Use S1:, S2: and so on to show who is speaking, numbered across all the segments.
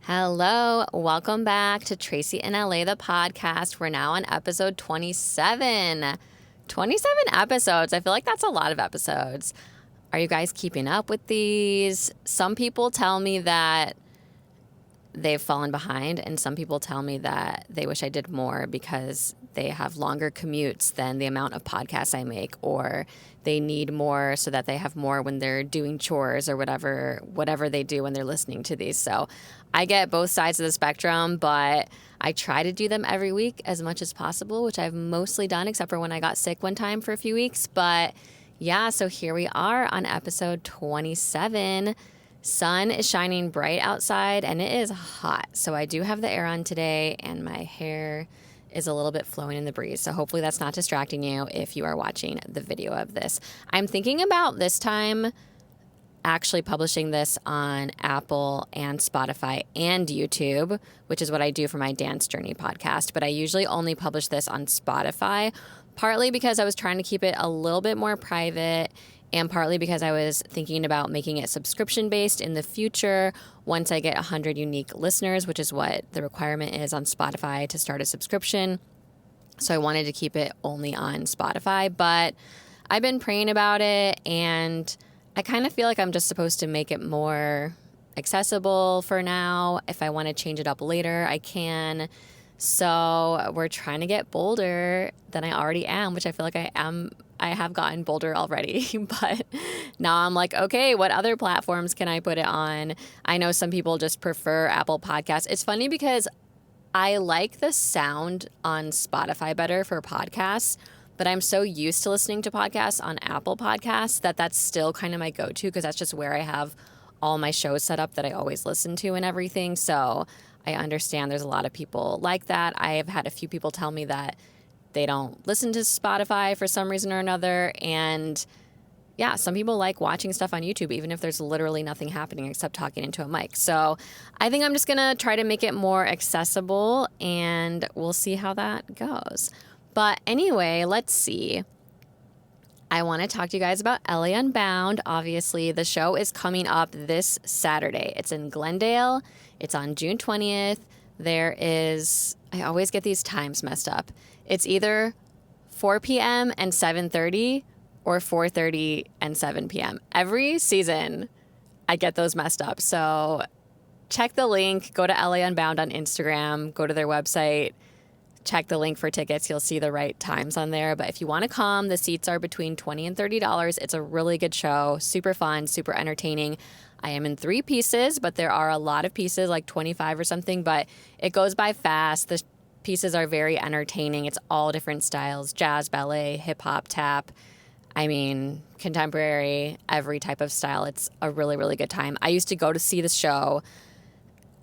S1: Hello, welcome back to Tracy in LA, the podcast. We're now on episode 27. 27 episodes. I feel like that's a lot of episodes. Are you guys keeping up with these? Some people tell me that they've fallen behind, and some people tell me that they wish I did more because they have longer commutes than the amount of podcasts I make, or they need more so that they have more when they're doing chores or whatever they do when they're listening to these. So I get both sides of the spectrum, but I try to do them every week as much as possible, which I've mostly done except for when I got sick one time for a few weeks. But yeah, so here we are on episode 27. Sun is shining bright outside and it is hot. So I do have the air on today and my hair is a little bit flowing in the breeze. So hopefully that's not distracting you if you are watching the video of this. I'm thinking about this time actually publishing this on Apple and Spotify and YouTube, which is what I do for my Dance Journey podcast. But I usually only publish this on Spotify, partly because I was trying to keep it a little bit more private, and partly because I was thinking about making it subscription-based in the future once I get 100 unique listeners, which is what the requirement is on Spotify to start a subscription. So I wanted to keep it only on Spotify, but I've been praying about it, and I kind of feel like I'm just supposed to make it more accessible for now. If I want to change it up later, I can. So we're trying to get bolder than I already am, which I feel like I am. I have gotten bolder already, but now I'm like, okay, what other platforms can I put it on? I know some people just prefer Apple Podcasts. It's funny because I like the sound on Spotify better for podcasts, but I'm so used to listening to podcasts on Apple Podcasts that that's still kind of my go-to because that's just where I have all my shows set up that I always listen to and everything. So I understand there's a lot of people like that. I have had a few people tell me that they don't listen to Spotify for some reason or another. And yeah, some people like watching stuff on YouTube, even if there's literally nothing happening except talking into a mic. So I think I'm just going to try to make it more accessible and we'll see how that goes. But anyway, let's see. I want to talk to you guys about LA Unbound. Obviously, the show is coming up this Saturday. It's in Glendale. It's on June 20th. I always get these times messed up. It's either 4 p.m. and 7:30 or 4:30 and 7 p.m. Every season, I get those messed up. So check the link. Go to LA Unbound on Instagram. Go to their website. Check the link for tickets. You'll see the right times on there. But if you want to come, the seats are between $20 and $30. It's a really good show. Super fun, super entertaining. I am in 3 pieces, but there are a lot of pieces, like 25 or something, but it goes by fast. The pieces are very entertaining. It's all different styles: jazz, ballet, hip hop, tap. I mean, contemporary, every type of style. It's a really, really good time. I used to go to see the show.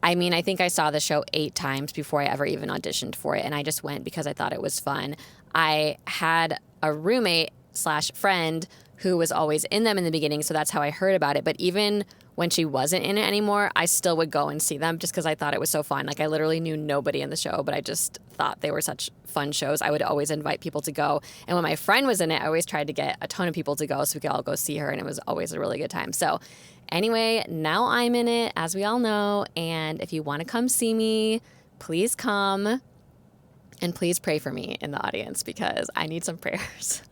S1: I mean, I think I saw the show 8 times before I ever even auditioned for it, and I just went because I thought it was fun. I had a roommate/friend who was always in them in the beginning, so that's how I heard about it. But even when she wasn't in it anymore, I still would go and see them just because I thought it was so fun. Like, I literally knew nobody in the show, but I just thought they were such fun shows. I would always invite people to go. And when my friend was in it, I always tried to get a ton of people to go so we could all go see her, and it was always a really good time. So anyway, now I'm in it, as we all know, and if you want to come see me, please come, and please pray for me in the audience because I need some prayers.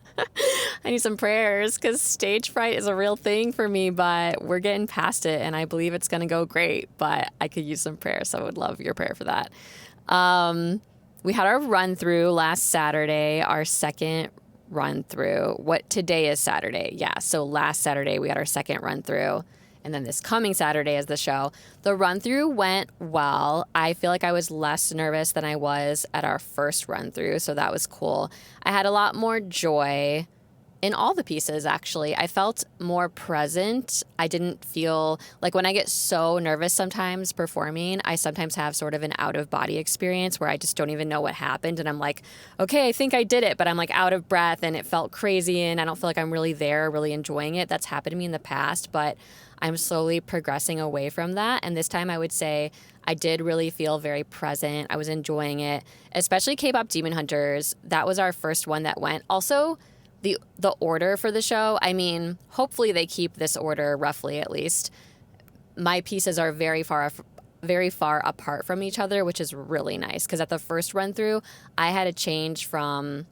S1: I need some prayers because stage fright is a real thing for me, but we're getting past it, and I believe it's going to go great, but I could use some prayer, so I would love your prayer for that. We had our run-through last Saturday, our second run-through. Today is Saturday, yeah, so last Saturday we had our second run-through, and then this coming Saturday is the show. The run-through went well. I feel like I was less nervous than I was at our first run-through, so that was cool. I had a lot more joy in all the pieces, actually. I felt more present. I didn't feel like when I get so nervous sometimes performing, I sometimes have sort of an out-of-body experience where I just don't even know what happened, and I'm like, okay, I think I did it, but I'm like out of breath, and it felt crazy, and I don't feel like I'm really there, really enjoying it. That's happened to me in the past, but I'm slowly progressing away from that. And this time I would say I did really feel very present. I was enjoying it, especially K-pop Demon Hunters. That was our first one that went. Also, the order for the show, I mean, hopefully they keep this order roughly at least. My pieces are very far very far apart from each other, which is really nice. Because at the first run through, I had to change from,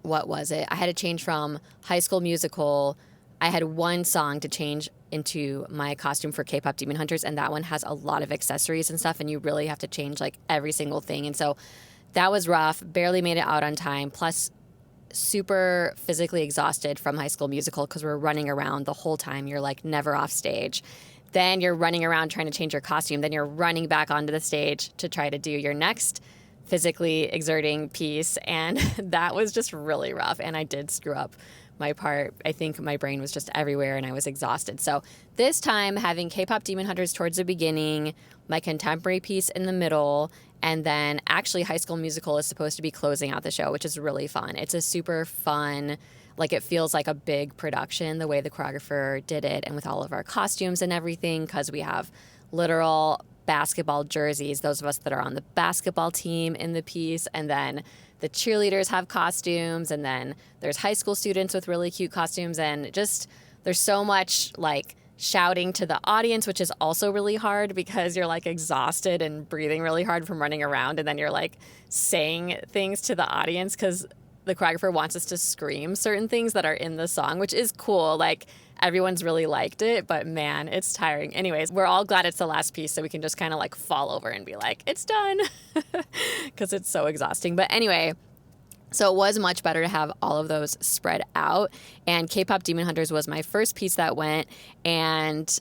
S1: what was it? I had to change from High School Musical. I had one song to change into my costume for K-pop Demon Hunters, and that one has a lot of accessories and stuff, and you really have to change like every single thing. And so that was rough. Barely made it out on time. Plus, super physically exhausted from High School Musical because we're running around the whole time. You're like never off stage. Then you're running around trying to change your costume. Then you're running back onto the stage to try to do your next physically exerting piece. And that was just really rough. And I did screw up my part. I think my brain was just everywhere and I was exhausted. So this time, having K-pop Demon Hunters towards the beginning, my contemporary piece in the middle, and then actually High School Musical is supposed to be closing out the show, which is really fun. It's a super fun, like it feels like a big production the way the choreographer did it, and with all of our costumes and everything, because we have literal basketball jerseys, those of us that are on the basketball team in the piece, and then the cheerleaders have costumes, and then there's high school students with really cute costumes, and just there's so much like shouting to the audience, which is also really hard because you're like exhausted and breathing really hard from running around, and then you're like saying things to the audience because the choreographer wants us to scream certain things that are in the song, which is cool. Like everyone's really liked it, but man, it's tiring. Anyways, we're all glad it's the last piece so we can just kind of like fall over and be like, it's done, because it's so exhausting. But anyway, so it was much better to have all of those spread out. And K-pop Demon Hunters was my first piece that went, and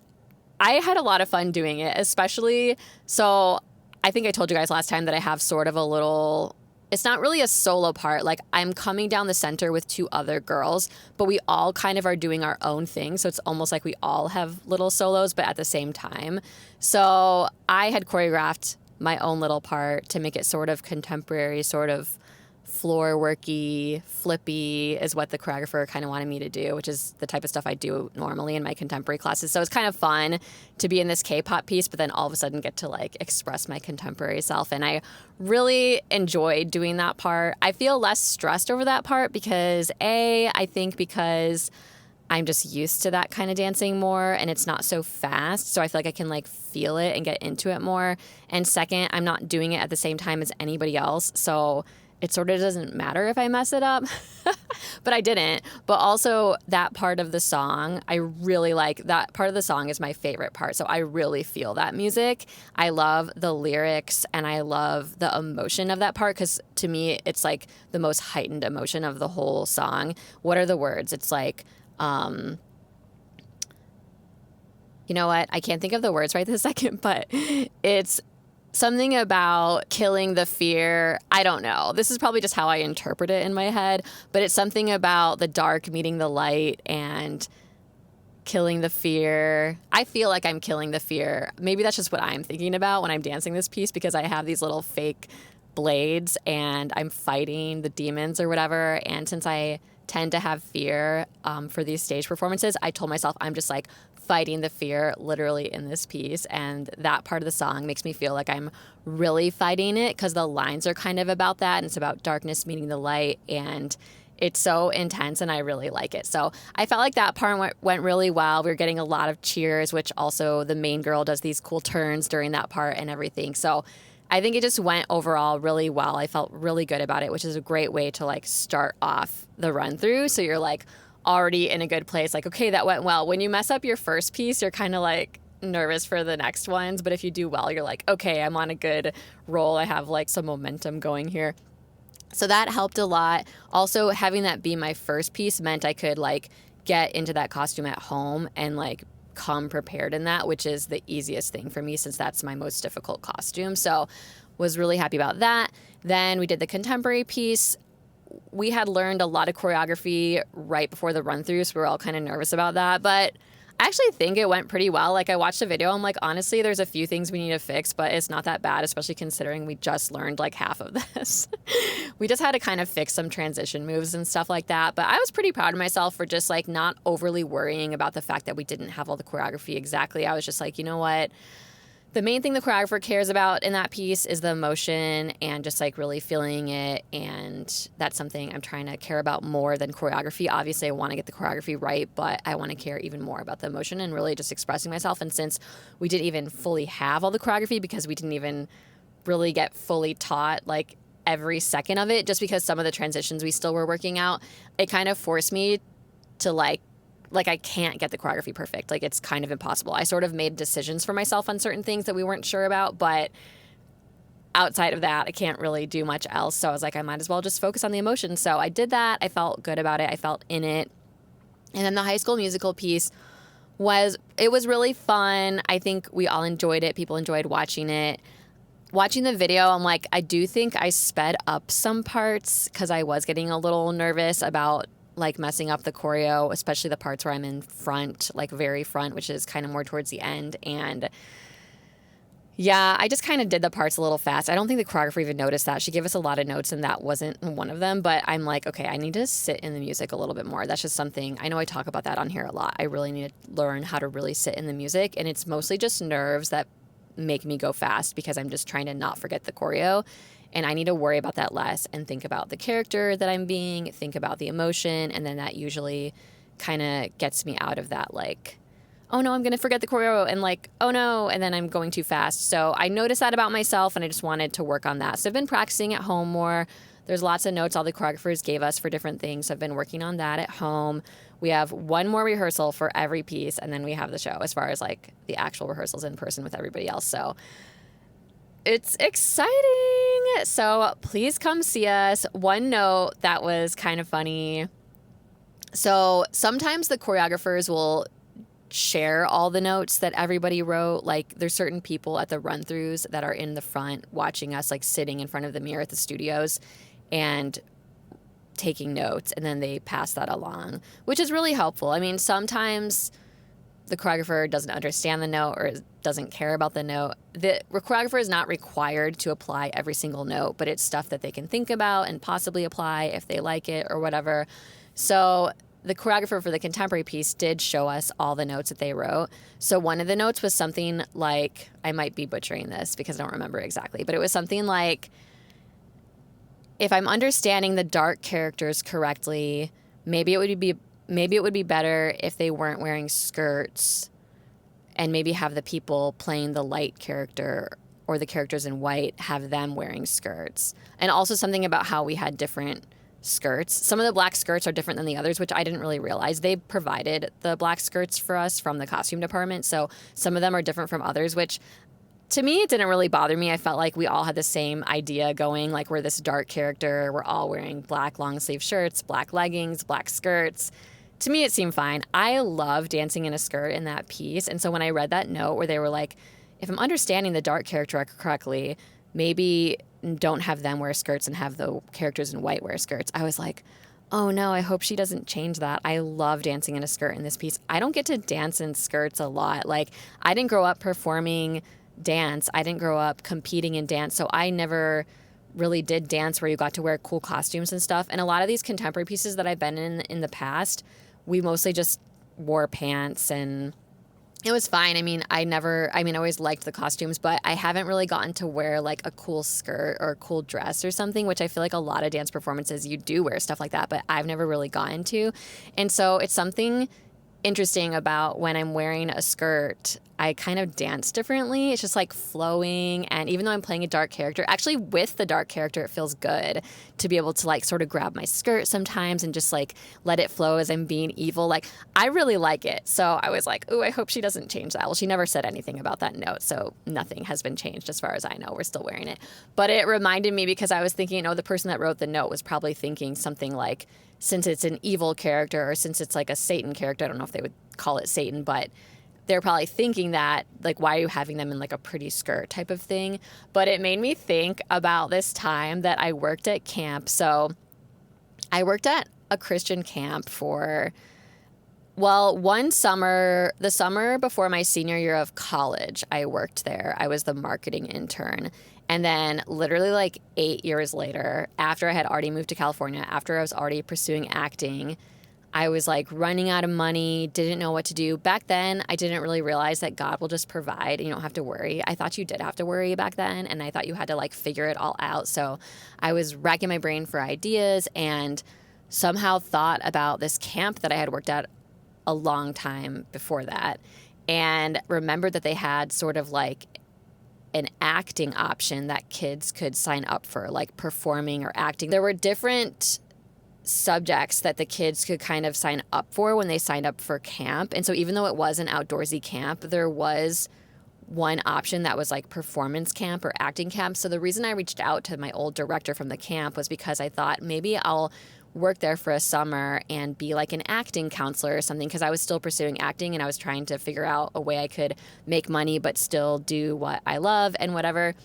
S1: I had a lot of fun doing it, especially, so I think I told you guys last time that I have sort of a little, it's not really a solo part. Like I'm coming down the center with two other girls, but we all kind of are doing our own thing. So it's almost like we all have little solos, but at the same time. So I had choreographed my own little part to make it sort of contemporary, sort of floor worky, flippy is what the choreographer kind of wanted me to do, which is the type of stuff I do normally in my contemporary classes. So it's kind of fun to be in this K-pop piece, but then all of a sudden get to like express my contemporary self. And I really enjoyed doing that part. I feel less stressed over that part because I think because I'm just used to that kind of dancing more and it's not so fast. So I feel like I can like feel it and get into it more. And second, I'm not doing it at the same time as anybody else. So it sort of doesn't matter if I mess it up, but I didn't. But also that part of the song, I really like. That part of the song is my favorite part. So I really feel that music. I love the lyrics and I love the emotion of that part because to me, it's like the most heightened emotion of the whole song. What are the words? It's like, you know what? I can't think of the words right this second, but it's something about killing the fear. I don't know. This is probably just how I interpret it in my head, but it's something about the dark meeting the light and killing the fear. I feel like I'm killing the fear. Maybe that's just what I'm thinking about when I'm dancing this piece because I have these little fake blades and I'm fighting the demons or whatever. And since I tend to have fear for these stage performances, I told myself I'm just like fighting the fear literally in this piece, and that part of the song makes me feel like I'm really fighting it because the lines are kind of about that, and it's about darkness meeting the light, and it's so intense and I really like it. So I felt like that part went really well. We were getting a lot of cheers, which also the main girl does these cool turns during that part and everything. So I think it just went overall really well. I felt really good about it, which is a great way to like start off the run through. So you're like already in a good place. Like, okay, that went well. When you mess up your first piece, you're kind of like nervous for the next ones. But if you do well, you're like, okay, I'm on a good roll. I have like some momentum going here. So that helped a lot. Also, having that be my first piece meant I could like get into that costume at home and like come prepared in that, which is the easiest thing for me since that's my most difficult costume. So was really happy about that. Then we did the contemporary piece. We had learned a lot of choreography right before the run through, so we were all kind of nervous about that. But I actually think it went pretty well. Like I watched the video, I'm like, honestly, there's a few things we need to fix, but it's not that bad, especially considering we just learned like half of this. We just had to kind of fix some transition moves and stuff like that. But I was pretty proud of myself for just like not overly worrying about the fact that we didn't have all the choreography exactly. I was just like, you know what? the main thing the choreographer cares about in that piece is the emotion and just like really feeling it. And that's something I'm trying to care about more than choreography. Obviously, I want to get the choreography right, but I want to care even more about the emotion and really just expressing myself. And since we didn't even fully have all the choreography because we didn't even really get fully taught like every second of it, just because some of the transitions we still were working out, it kind of forced me to like I can't get the choreography perfect. Like it's kind of impossible. I sort of made decisions for myself on certain things that we weren't sure about, but outside of that, I can't really do much else. So I was like, I might as well just focus on the emotions. So I did that. I felt good about it. I felt in it. And then the High School Musical piece was really fun. I think we all enjoyed it. People enjoyed watching it. Watching the video, I'm like, I do think I sped up some parts because I was getting a little nervous about like messing up the choreo, especially the parts where I'm in front, like very front, which is kind of more towards the end. And yeah, I just kind of did the parts a little fast. I don't think the choreographer even noticed that. She gave us a lot of notes and that wasn't one of them. But I'm like, okay, I need to sit in the music a little bit more. That's just something, I know I talk about that on here a lot. I really need to learn how to really sit in the music. And it's mostly just nerves that make me go fast because I'm just trying to not forget the choreo. And I need to worry about that less and think about the character that I'm being, think about the emotion. And then that usually kind of gets me out of that, like, oh no, I'm going to forget the choreo, and like, oh no, and then I'm going too fast. So I noticed that about myself and I just wanted to work on that. So I've been practicing at home more. There's lots of notes all the choreographers gave us for different things. So I've been working on that at home. We have one more rehearsal for every piece, and then we have the show as far as like the actual rehearsals in person with everybody else. So it's exciting. So please come see us. One note that was kind of funny. So sometimes the choreographers will share all the notes that everybody wrote. Like there's certain people at the run-throughs that are in the front watching us, like sitting in front of the mirror at the studios and taking notes, and then they pass that along, which is really helpful. I mean, sometimes the choreographer doesn't understand the note or doesn't care about the note. The choreographer is not required to apply every single note, but it's stuff that they can think about and possibly apply if they like it or whatever. So the choreographer for the contemporary piece did show us all the notes that they wrote. So one of the notes was something like, I might be butchering this because I don't remember exactly, but it was something like, if I'm understanding the dark characters correctly, maybe it would be better if they weren't wearing skirts, and maybe have the people playing the light character or the characters in white have them wearing skirts. And also something about how we had different skirts. Some of the black skirts are different than the others, which I didn't really realize. They provided the black skirts for us from the costume department. So some of them are different from others, which to me, it didn't really bother me. I felt like we all had the same idea going, like we're this dark character. We're all wearing black long sleeve shirts, black leggings, black skirts. To me, it seemed fine. I love dancing in a skirt in that piece. And so when I read that note where they were like, if I'm understanding the dark character correctly, maybe don't have them wear skirts and have the characters in white wear skirts. I was like, oh no, I hope she doesn't change that. I love dancing in a skirt in this piece. I don't get to dance in skirts a lot. Like, I didn't grow up performing dance. I didn't grow up competing in dance. So I never really did dance where you got to wear cool costumes and stuff. And a lot of these contemporary pieces that I've been in the past, we mostly just wore pants and it was fine. I always liked the costumes, but I haven't really gotten to wear like a cool skirt or a cool dress or something, which I feel like a lot of dance performances, you do wear stuff like that, but I've never really gotten to. And so it's something interesting about when I'm wearing a skirt, I kind of dance differently. It's just like flowing. And even though I'm playing a dark character, actually with the dark character, it feels good to be able to like sort of grab my skirt sometimes and just like let it flow as I'm being evil. Like, I really like it. So I was like, ooh, I hope she doesn't change that. Well, she never said anything about that note. So nothing has been changed as far as I know. We're still wearing it. But it reminded me because I was thinking, the person that wrote the note was probably thinking something like, since it's an evil character or since it's like a Satan character, I don't know if they would call it Satan, but they're probably thinking that, like, why are you having them in like a pretty skirt type of thing? But it made me think about this time that I worked at camp. So I worked at a Christian camp for, one summer, the summer before my senior year of college, I worked there. I was the marketing intern. And then literally like 8 years later, after I had already moved to California, after I was already pursuing acting, I was like running out of money, didn't know what to do. Back then, I didn't really realize that God will just provide and you don't have to worry. I thought you did have to worry back then, and I thought you had to like figure it all out. So I was racking my brain for ideas and somehow thought about this camp that I had worked at a long time before that, and remembered that they had sort of like an acting option that kids could sign up for, like performing or acting. There were different subjects that the kids could kind of sign up for when they signed up for camp. And so even though it was an outdoorsy camp, there was one option that was like performance camp or acting camp. So the reason I reached out to my old director from the camp was because I thought maybe I'll work there for a summer and be like an acting counselor or something, because I was still pursuing acting and I was trying to figure out a way I could make money but still do what I love and whatever.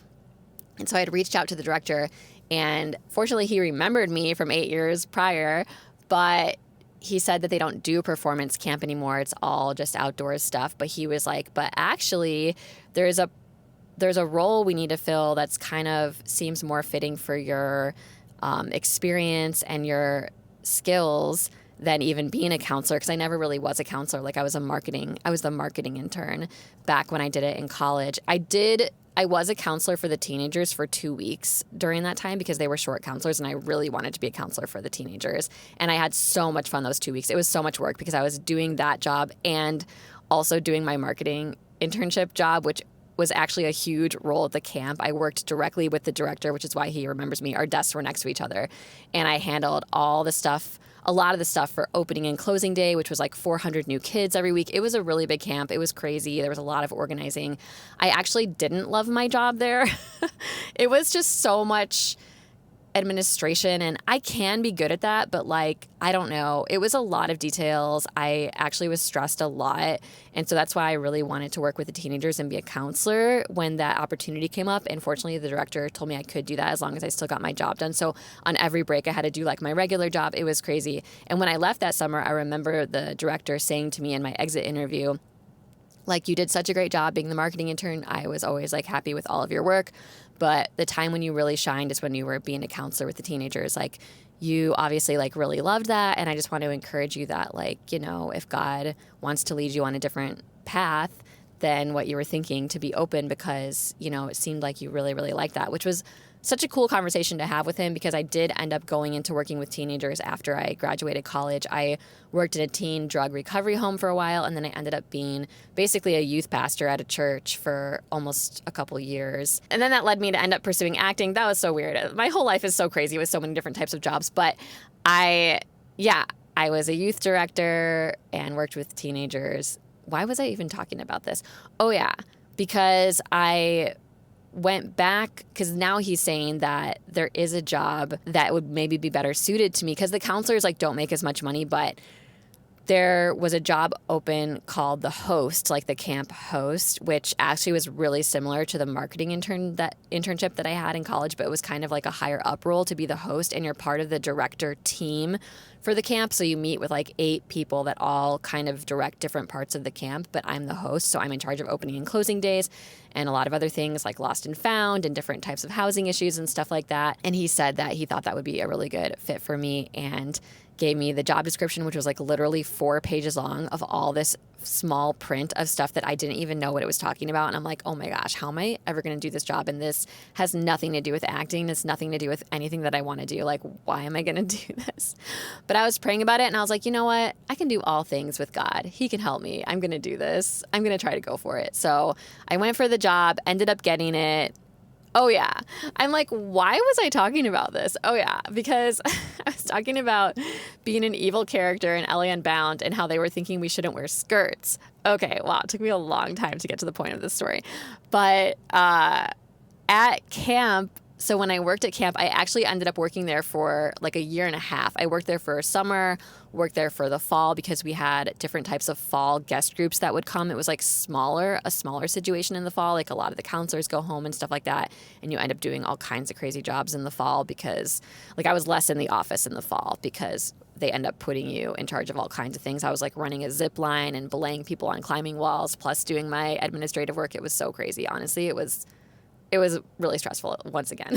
S1: And so I had reached out to the director, and fortunately he remembered me from 8 years prior, but he said that they don't do performance camp anymore. It's all just outdoors stuff. But he was like, but actually there's a role we need to fill that's kind of seems more fitting for your experience and your skills than even being a counselor, because I never really was a counselor. Like I was the marketing intern back when I did it in college. I was a counselor for the teenagers for 2 weeks during that time because they were short counselors, and I really wanted to be a counselor for the teenagers. And I had so much fun those 2 weeks. It was so much work because I was doing that job and also doing my marketing internship job, which was actually a huge role at the camp. I worked directly with the director, which is why he remembers me. Our desks were next to each other. And I handled all the stuff, a lot of the stuff for opening and closing day, which was like 400 new kids every week. It was a really big camp. It was crazy. There was a lot of organizing. I actually didn't love my job there. It was just so much administration, and I can be good at that, but like, I don't know. It was a lot of details. I actually was stressed a lot. And so that's why I really wanted to work with the teenagers and be a counselor when that opportunity came up. And fortunately, the director told me I could do that as long as I still got my job done. So on every break, I had to do like my regular job. It was crazy. And when I left that summer, I remember the director saying to me in my exit interview, like, you did such a great job being the marketing intern. I was always like happy with all of your work. But the time when you really shined is when you were being a counselor with the teenagers. Like, you obviously like really loved that. And I just want to encourage you that, like, you know, if God wants to lead you on a different path than what you were thinking, to be open, because, you know, it seemed like you really, really liked that, which was such a cool conversation to have with him, because I did end up going into working with teenagers after I graduated college. I worked in a teen drug recovery home for a while, and then I ended up being basically a youth pastor at a church for almost a couple years. And then that led me to end up pursuing acting. That was so weird. My whole life is so crazy with so many different types of jobs. But I was a youth director and worked with teenagers. Why was I even talking about this? Oh, yeah, because I went back, because now he's saying that there is a job that would maybe be better suited to me, because the counselors like don't make as much money, but there was a job open called the host, like the camp host, which actually was really similar to the marketing internship that I had in college, but it was kind of like a higher up role to be the host, and you're part of the director team for the camp. So you meet with like 8 people that all kind of direct different parts of the camp, but I'm the host. So I'm in charge of opening and closing days and a lot of other things like lost and found and different types of housing issues and stuff like that. And he said that he thought that would be a really good fit for me, and gave me the job description, which was like literally 4 pages long of all this small print of stuff that I didn't even know what it was talking about. And I'm like, oh my gosh, how am I ever going to do this job? And this has nothing to do with acting. It's nothing to do with anything that I want to do. Like, why am I going to do this? But I was praying about it, and I was like, you know what? I can do all things with God. He can help me. I'm going to do this. I'm going to try to go for it. So I went for the job, ended up getting it. Oh, yeah. I'm like, why was I talking about this? Oh, yeah, because I was talking about being an evil character in Ellie Unbound and how they were thinking we shouldn't wear skirts. Okay, wow, it took me a long time to get to the point of this story. But at camp, so when I worked at camp, I actually ended up working there for like a year and a half. I worked there for summer, worked there for the fall, because we had different types of fall guest groups that would come. It was like a smaller situation in the fall. Like a lot of the counselors go home and stuff like that. And you end up doing all kinds of crazy jobs in the fall, because like I was less in the office in the fall because they end up putting you in charge of all kinds of things. I was like running a zip line and belaying people on climbing walls, plus doing my administrative work. It was so crazy. Honestly, it was really stressful once again.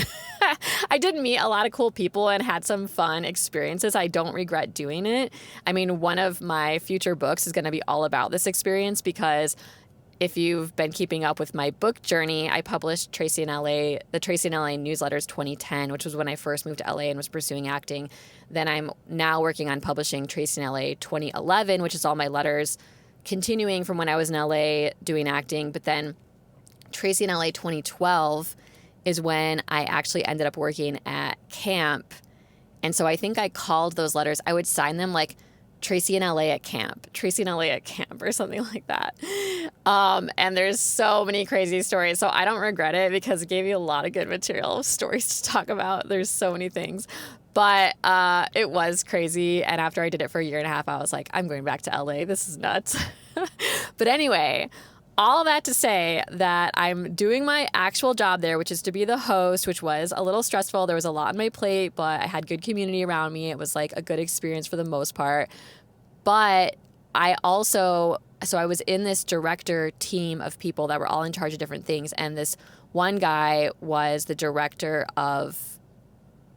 S1: I did meet a lot of cool people and had some fun experiences. I don't regret doing it. I mean, one of my future books is going to be all about this experience because if you've been keeping up with my book journey, I published Tracy in LA, the Tracy in LA newsletters 2010, which was when I first moved to LA and was pursuing acting. Then I'm now working on publishing Tracy in LA 2011, which is all my letters continuing from when I was in LA doing acting. But then Tracy in LA 2012 is when I actually ended up working at camp. And so I think I called those letters, I would sign them like Tracy in LA at camp, Tracy in LA at camp, or something like that. And there's so many crazy stories. So I don't regret it because it gave you a lot of good material, stories to talk about. There's so many things. But it was crazy. And after I did it for a year and a half, I was like, I'm going back to LA. This is nuts. But anyway, all that to say that I'm doing my actual job there, which is to be the host, which was a little stressful. There was a lot on my plate, but I had good community around me. It was like a good experience for the most part. But I also, so I was in this director team of people that were all in charge of different things. And this one guy was the director of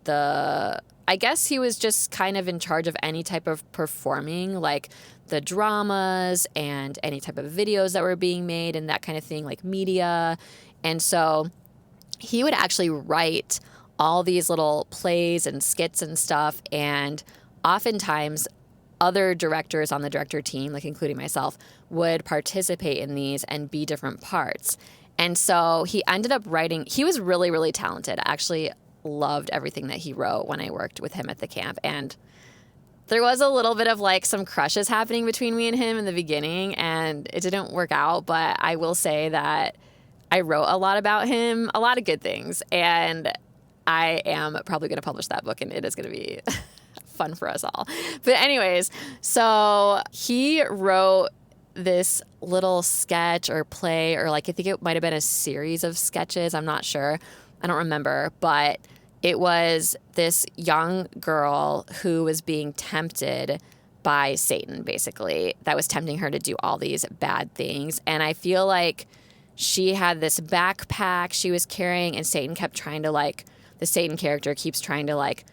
S1: I guess he was just kind of in charge of any type of performing, like the dramas and any type of videos that were being made and that kind of thing, like media. And so he would actually write all these little plays and skits and stuff. And oftentimes other directors on the director team, like including myself, would participate in these and be different parts. And so he ended up writing, he was really, really talented. I actually loved everything that he wrote when I worked with him at the camp. And there was a little bit of like some crushes happening between me and him in the beginning, and it didn't work out. But I will say that I wrote a lot about him, a lot of good things. And I am probably going to publish that book, and it is going to be fun for us all. But anyways, so he wrote this little sketch or play, or like I think it might have been a series of sketches. I'm not sure. I don't remember. But it was this young girl who was being tempted by Satan, basically, that was tempting her to do all these bad things. And I feel like she had this backpack she was carrying, and Satan kept trying to like, the Satan character keeps trying to like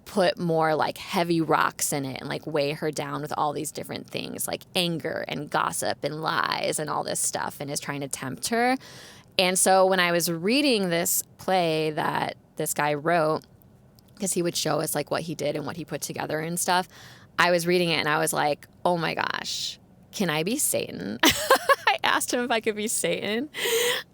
S1: put more like heavy rocks in it and like weigh her down with all these different things like anger and gossip and lies and all this stuff, and is trying to tempt her. And so when I was reading this play that this guy wrote, because he would show us like what he did and what he put together and stuff, I was reading it and I was like, oh my gosh, can I be Satan? I asked him if I could be Satan.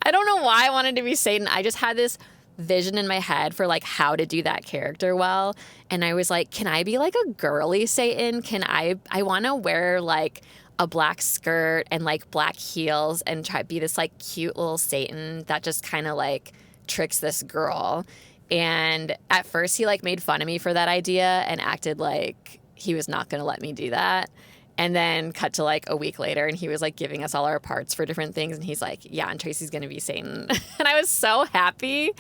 S1: I don't know why I wanted to be Satan. I just had this vision in my head for like how to do that character well. And I was like, can I be like a girly Satan? I want to wear like a black skirt and like black heels and try to be this like cute little Satan that just kind of like tricks this girl. And at first he like made fun of me for that idea and acted like he was not going to let me do that. And then cut to like a week later, and he was like giving us all our parts for different things. And he's like, yeah, and Tracy's going to be Satan. And I was so happy.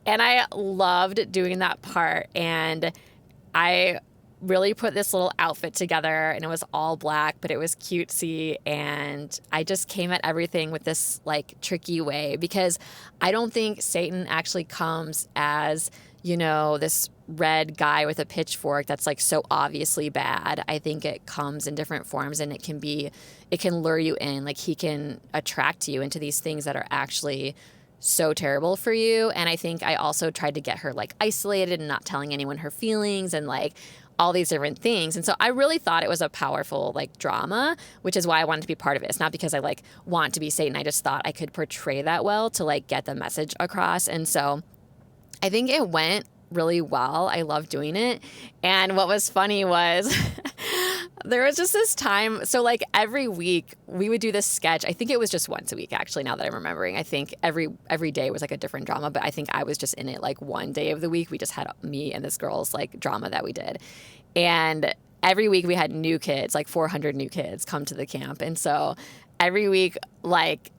S1: And I loved doing that part. And I really put this little outfit together, and it was all black, but it was cutesy. And I just came at everything with this like tricky way, because I don't think Satan actually comes as, you know, this red guy with a pitchfork that's like so obviously bad. I think it comes in different forms, and it can lure you in. Like he can attract you into these things that are actually so terrible for you. And I think I also tried to get her like isolated and not telling anyone her feelings and like all these different things. And so I really thought it was a powerful like drama, which is why I wanted to be part of it. It's not because I like want to be Satan. I just thought I could portray that well to like get the message across. And so I think it went really well. I loved doing it. And what was funny was there was just this time. So like every week we would do this sketch. I think it was just once a week, actually, now that I'm remembering. I think every day was like a different drama, but I think I was just in it like one day of the week. We just had me and this girl's like drama that we did. And every week we had new kids, like 400 new kids come to the camp. And so every week, like,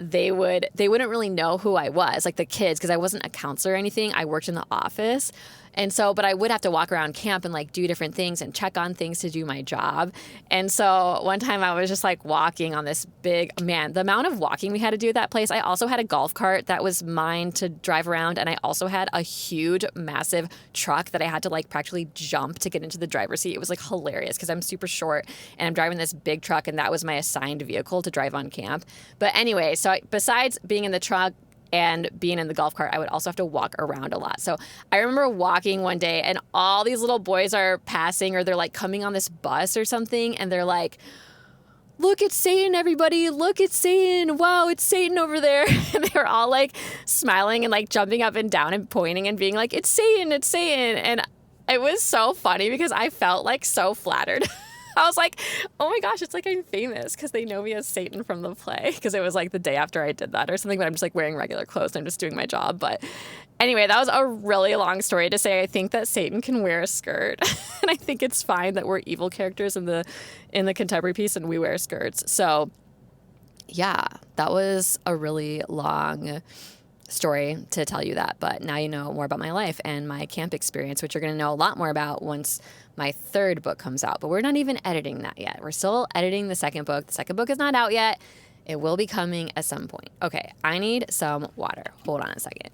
S1: they wouldn't really know who I was, like the kids, because I wasn't a counselor or anything. I worked in the office. And so, but I would have to walk around camp and like do different things and check on things to do my job. And so one time I was just like walking on this big, man, the amount of walking we had to do at that place. I also had a golf cart that was mine to drive around. And I also had a huge, massive truck that I had to like practically jump to get into the driver's seat. It was like hilarious because I'm super short and I'm driving this big truck, and that was my assigned vehicle to drive on camp. But anyway, so besides being in the truck and being in the golf cart, I would also have to walk around a lot. So I remember walking one day and all these little boys are passing, or they're like coming on this bus or something, and they're like, look, it's Satan, everybody. Look, it's Satan. Wow, it's Satan over there. And they were all like smiling and like jumping up and down and pointing and being like, it's Satan, it's Satan. And it was so funny because I felt like so flattered. I was like, oh my gosh, it's like I'm famous because they know me as Satan from the play, because it was like the day after I did that or something, but I'm just like wearing regular clothes and I'm just doing my job. But anyway, that was a really long story to say I think that Satan can wear a skirt and I think it's fine that we're evil characters in the contemporary piece and we wear skirts. So yeah, that was a really long story to tell you that, but now you know more about my life and my camp experience, which you're going to know a lot more about once my third book comes out. But we're not even editing that yet. We're still editing the second book. The second book is not out yet. It will be coming at some point. Okay, I need some water. Hold on a second.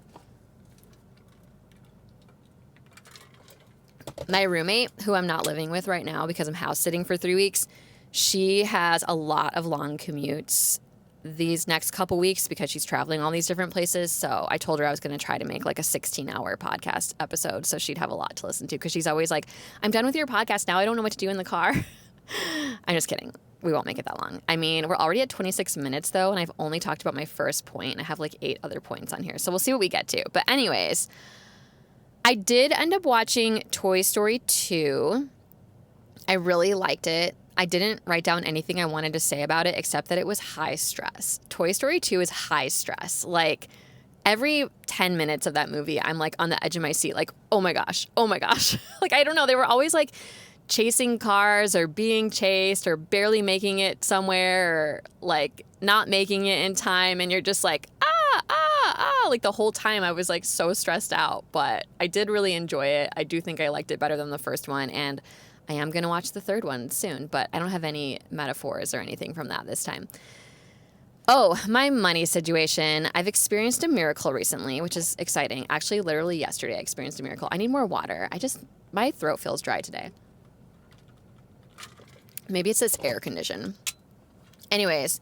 S1: My roommate, who I'm not living with right now because I'm house sitting for 3 weeks, she has a lot of long commutes these next couple weeks because she's traveling all these different places. So I told her I was going to try to make like a 16-hour podcast episode so she'd have a lot to listen to, because she's always like, I'm done with your podcast now. I don't know what to do in the car. I'm just kidding. We won't make it that long. I mean, we're already at 26 minutes though, and I've only talked about my first point, and I have like 8 other points on here. So we'll see what we get to. But anyways, I did end up watching Toy Story 2. I really liked it. I didn't write down anything I wanted to say about it except that it was high stress. Toy Story 2 is high stress. Like every 10 minutes of that movie, I'm like on the edge of my seat, like, oh my gosh, oh my gosh. Like, I don't know. They were always like chasing cars or being chased or barely making it somewhere or like not making it in time. And you're just like, like the whole time I was like so stressed out, but I did really enjoy it. I do think I liked it better than the first one. And I am going to watch the third one soon, but I don't have any metaphors or anything from that this time. Oh, my money situation. I've experienced a miracle recently, which is exciting. Actually, literally yesterday I experienced a miracle. I need more water. My throat feels dry today. Maybe it's this air condition. Anyways,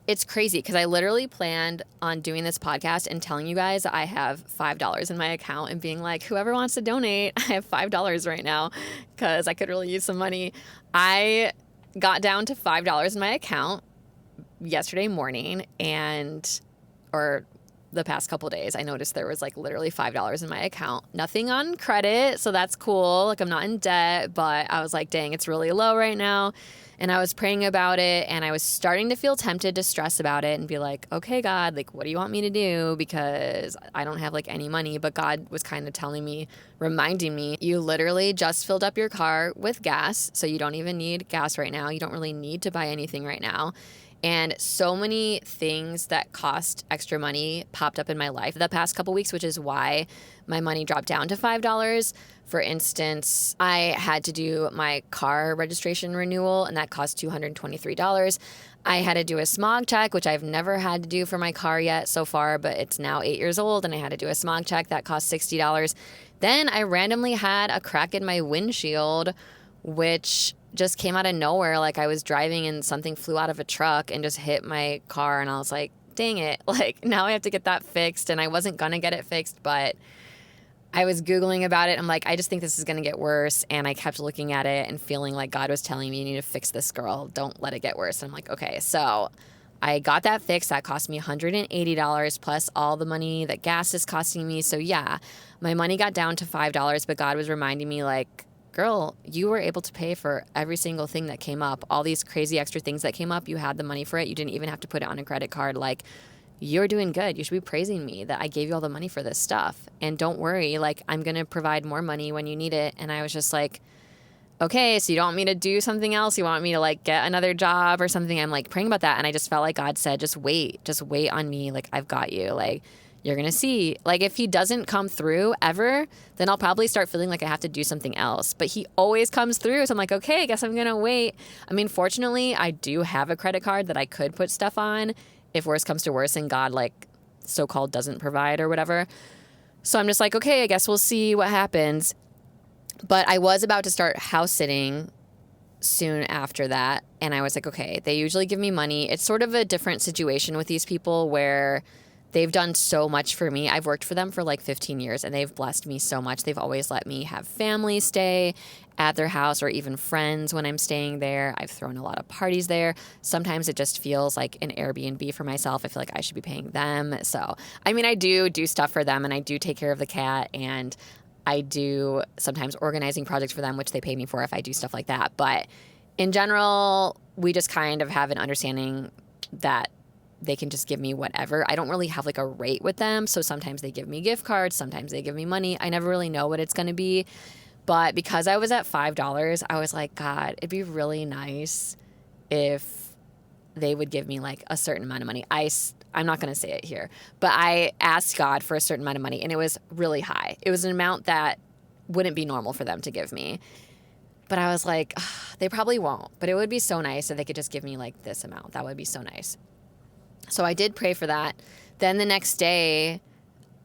S1: it's crazy because I literally planned on doing this podcast and telling you guys I have $5 in my account and being like, whoever wants to donate, I have $5 right now because I could really use some money. I got down to $5 in my account yesterday morning, or the past couple days, I noticed there was like literally $5 in my account. Nothing on credit, so that's cool. Like I'm not in debt, but I was like, dang, it's really low right now. And I was praying about it, and I was starting to feel tempted to stress about it and be like, okay, God, like, what do you want me to do? Because I don't have like any money. But God was kind of telling me, reminding me, you literally just filled up your car with gas, so you don't even need gas right now. You don't really need to buy anything right now. And so many things that cost extra money popped up in my life the past couple weeks, which is why my money dropped down to $5. For instance, I had to do my car registration renewal, and that cost $223. I had to do a smog check, which I've never had to do for my car yet so far, but it's now 8 years old, and I had to do a smog check. That cost $60. Then I randomly had a crack in my windshield, which just came out of nowhere. Like I was driving and something flew out of a truck and just hit my car, and I was like, dang it. Like now I have to get that fixed, and I wasn't going to get it fixed, but I was Googling about it. I'm like, I just think this is going to get worse. And I kept looking at it and feeling like God was telling me, you need to fix this, girl. Don't let it get worse. And I'm like, okay. So I got that fixed. That cost me $180 plus all the money that gas is costing me. So yeah, my money got down to $5, but God was reminding me like, girl, you were able to pay for every single thing that came up. All these crazy extra things that came up, you had the money for it. You didn't even have to put it on a credit card. Like, you're doing good. You should be praising me that I gave you all the money for this stuff. And don't worry, like, I'm going to provide more money when you need it. And I was just like, okay, so you don't want me to do something else? You want me to like get another job or something? I'm like praying about that. And I just felt like God said, just wait on me. Like, I've got you. Like, you're going to see. Like, if he doesn't come through ever, then I'll probably start feeling like I have to do something else. But he always comes through. So I'm like, okay, I guess I'm going to wait. I mean, fortunately, I do have a credit card that I could put stuff on if worse comes to worse and God, like, so-called doesn't provide or whatever. So I'm just like, okay, I guess we'll see what happens. But I was about to start house sitting soon after that. And I was like, okay, they usually give me money. It's sort of a different situation with these people where they've done so much for me. I've worked for them for like 15 years and they've blessed me so much. They've always let me have family stay at their house or even friends when I'm staying there. I've thrown a lot of parties there. Sometimes it just feels like an Airbnb for myself. I feel like I should be paying them. So, I mean, I do stuff for them and I do take care of the cat and I do sometimes organizing projects for them, which they pay me for if I do stuff like that. But in general, we just kind of have an understanding that they can just give me whatever. I don't really have like a rate with them. So sometimes they give me gift cards. Sometimes they give me money. I never really know what it's going to be. But because I was at $5, I was like, God, it'd be really nice if they would give me like a certain amount of money. I'm not going to say it here, but I asked God for a certain amount of money and it was really high. It was an amount that wouldn't be normal for them to give me. But I was like, they probably won't. But it would be so nice if they could just give me like this amount. That would be so nice. So I did pray for that. Then the next day,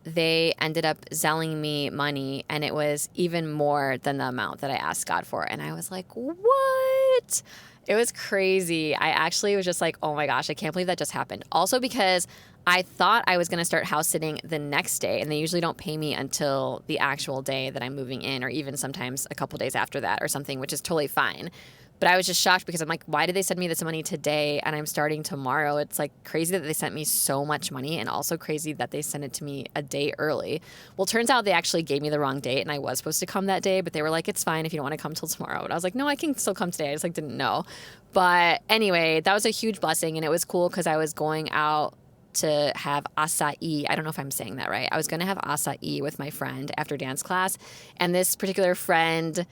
S1: they ended up selling me money, and it was even more than the amount that I asked God for. And I was like, what? It was crazy. I actually was just like, oh my gosh, I can't believe that just happened. Also because I thought I was going to start house sitting the next day, and they usually don't pay me until the actual day that I'm moving in, or even sometimes a couple days after that or something, which is totally fine. But I was just shocked because I'm like, why did they send me this money today and I'm starting tomorrow? It's like crazy that they sent me so much money, and also crazy that they sent it to me a day early. Well, turns out they actually gave me the wrong date and I was supposed to come that day, but they were like, it's fine if you don't want to come till tomorrow. And I was like, no, I can still come today. I just like didn't know. But anyway, that was a huge blessing, and it was cool because I was going out to have acai. I don't know if I'm saying that right. I was going to have acai with my friend after dance class, and this particular friend